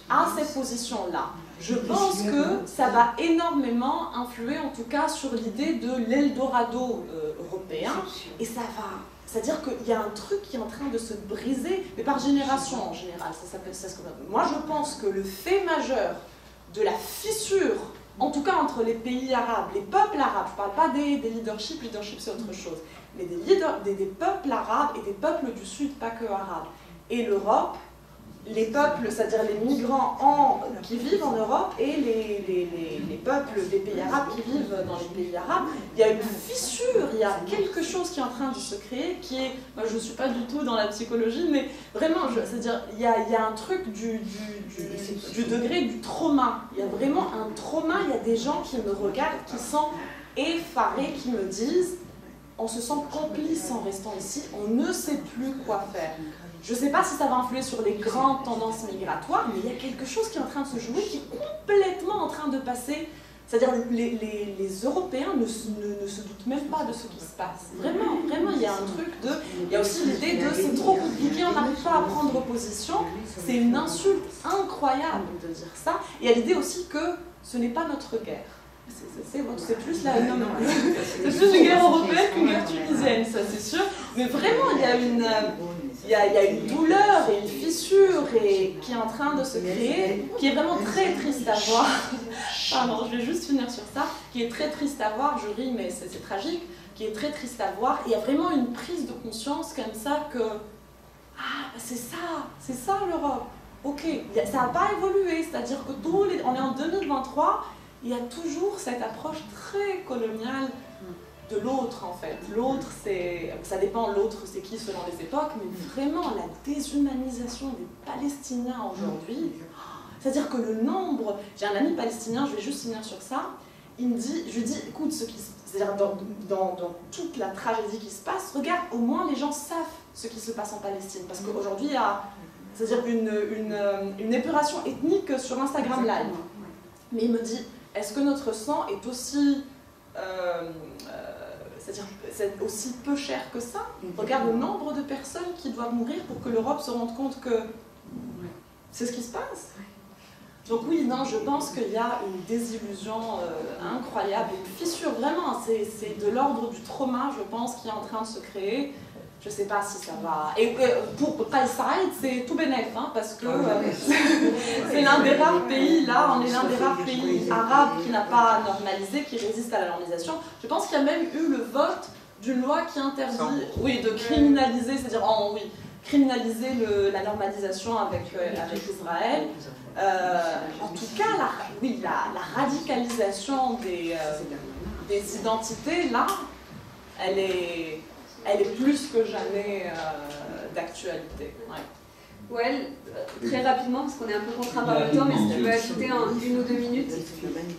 a cette position-là? Je pense que ça va énormément influer, en tout cas, sur l'idée de l'Eldorado européen. Et ça va... C'est-à-dire qu'il y a un truc qui est en train de se briser, mais par génération en général. Moi, je pense que le fait majeur de la fissure, en tout cas entre les pays arabes, les peuples arabes, je ne parle pas des leaderships c'est autre chose, mais des peuples arabes et des peuples du Sud, pas que arabes, et l'Europe, les peuples, c'est-à-dire les migrants qui vivent en Europe et les peuples des pays arabes qui vivent dans les pays arabes, il y a une fissure, il y a quelque chose qui est en train de se créer qui est, moi je ne suis pas du tout dans la psychologie, mais vraiment, c'est-à-dire il y a un truc du degré du trauma, il y a vraiment un trauma, il y a des gens qui me regardent, qui sont effarés, qui me disent on se sent complice en restant ici, on ne sait plus quoi faire. Je ne sais pas si ça va influer sur les grandes tendances migratoires, mais il y a quelque chose qui est en train de se jouer, qui est complètement en train de passer. C'est-à-dire les Européens ne se doutent même pas de ce qui se passe. Vraiment, vraiment, il y a un truc de... Il y a aussi l'idée de c'est trop compliqué, on n'arrive pas à prendre position. C'est une insulte incroyable de dire ça. Et il y a l'idée aussi que ce n'est pas notre guerre. C'est plus une guerre européenne qu'une guerre tunisienne, ça c'est sûr. Mais vraiment, il y a une douleur et une fissure qui est en train de se créer, qui est vraiment très triste à voir. Pardon, je vais juste finir sur ça. Qui est très triste à voir, je ris, mais c'est tragique. Qui est très triste à voir. Il y a vraiment une prise de conscience comme ça que ah, c'est ça l'Europe. Ok, ça n'a pas évolué, c'est-à-dire que on est en 2023. Il y a toujours cette approche très coloniale de l'autre en fait. L'autre, ça dépend, l'autre c'est qui selon les époques, mais vraiment la déshumanisation des Palestiniens aujourd'hui, c'est-à-dire que le nombre... J'ai un ami palestinien, je vais juste finir sur ça, je lui dis, écoute, c'est-à-dire dans toute la tragédie qui se passe, regarde, au moins les gens savent ce qui se passe en Palestine, parce qu'aujourd'hui il y a, c'est-à-dire une épuration ethnique sur Instagram Live. Mais il me dit, est-ce que notre sang est aussi, c'est-à-dire aussi peu cher que ça? Regarde le nombre de personnes qui doivent mourir pour que l'Europe se rende compte que c'est ce qui se passe. Donc oui, non, je pense qu'il y a une désillusion incroyable, une fissure, vraiment, c'est de l'ordre du trauma, je pense, qui est en train de se créer. Je ne sais pas si ça va... Et pour Kais Saïed, c'est tout bénef, hein, parce que c'est l'un des rares pays, là, on est l'un des rares pays arabes qui n'a pas normalisé, qui résiste à la normalisation. Je pense qu'il y a même eu le vote d'une loi qui interdit, oui, de criminaliser, c'est-à-dire, criminaliser la normalisation avec Israël. En tout cas, la radicalisation des identités, là, elle est plus que jamais d'actualité. Ouais. Ouais, très rapidement, parce qu'on est un peu contraint par le temps, mais si tu veux ajouter une ou 2 minutes.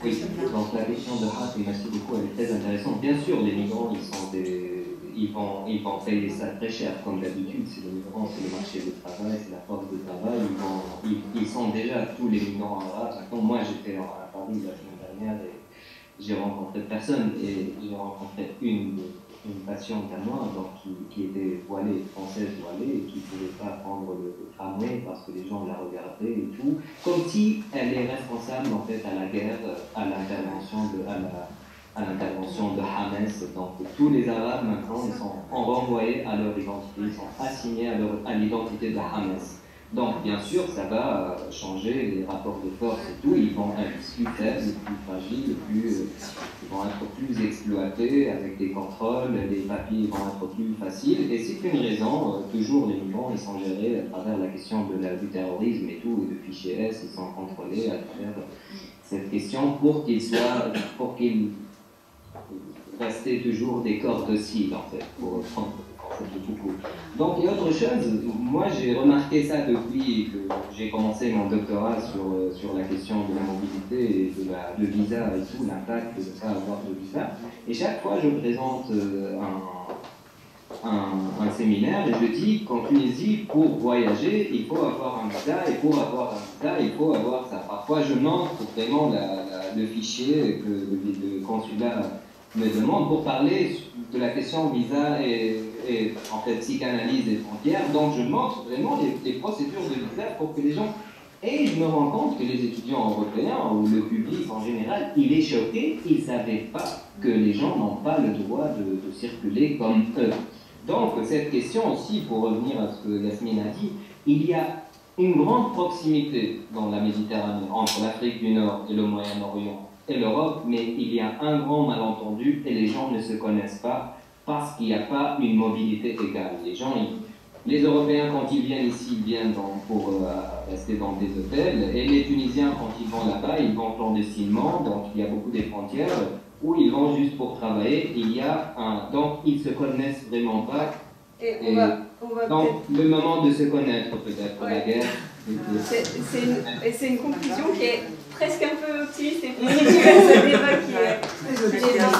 Oui, donc la question de Haas, merci beaucoup, elle est très intéressante. Bien sûr, les migrants, ils vont payer ça très cher, comme d'habitude. C'est les migrants, c'est le marché du travail, c'est la force de travail. Ils sont déjà tous les migrants arabes. Maintenant, moi, j'étais à Paris la semaine dernière et j'ai rencontré personne. Et j'ai rencontré une patiente à moi donc, qui était voilée, française voilée, et qui ne pouvait pas prendre le tramway parce que les gens la regardaient et tout. Comme si elle est responsable, en fait, à la guerre, à l'intervention de Hamas. Donc tous les Arabes maintenant ils sont renvoyés à leur identité, ils sont assignés à l'identité de Hamas. Donc bien sûr ça va changer les rapports de force et tout, ils vont être plus faibles, plus fragiles, ils vont être plus exploités avec des contrôles, les papiers vont être plus faciles et c'est une raison, toujours les migrants ils sont gérés à travers la question du terrorisme et tout, et de fichiers S, ils sont contrôlés à travers cette question pour qu'ils rester toujours des corps dociles, en fait, pour prendre beaucoup. Donc, il y a autre chose, moi j'ai remarqué ça depuis que j'ai commencé mon doctorat sur la question de la mobilité et de visa et tout, l'impact de ne pas avoir de visa. Et chaque fois, je présente un séminaire et je dis qu'en Tunisie, pour voyager, il faut avoir un visa, et pour avoir un visa, il faut avoir ça. Parfois, je montre vraiment le fichier que le consulat me demande pour parler de la question visa et en fait psychanalyse des frontières. Donc je montre vraiment les procédures de visa pour que les gens... Et je me rends compte que les étudiants européens ou le public en général, il est choqué, ils ne savaient pas que les gens n'ont pas le droit de circuler comme eux. Donc cette question aussi, pour revenir à ce que Yasmine a dit, il y a une grande proximité dans la Méditerranée entre l'Afrique du Nord et le Moyen-Orient et l'Europe, mais il y a un grand malentendu et les gens ne se connaissent pas parce qu'il n'y a pas une mobilité égale. Les Européens, quand ils viennent ici, ils viennent pour rester dans des hôtels, et les Tunisiens, quand ils vont là-bas, ils vont clandestinement, donc il y a beaucoup des frontières, où ils vont juste pour travailler, donc ils ne se connaissent vraiment pas. Et donc le moment de se connaître, peut-être, la guerre. C'est une conclusion qui est presque un peu optimiste et positive à ce débat qui est dans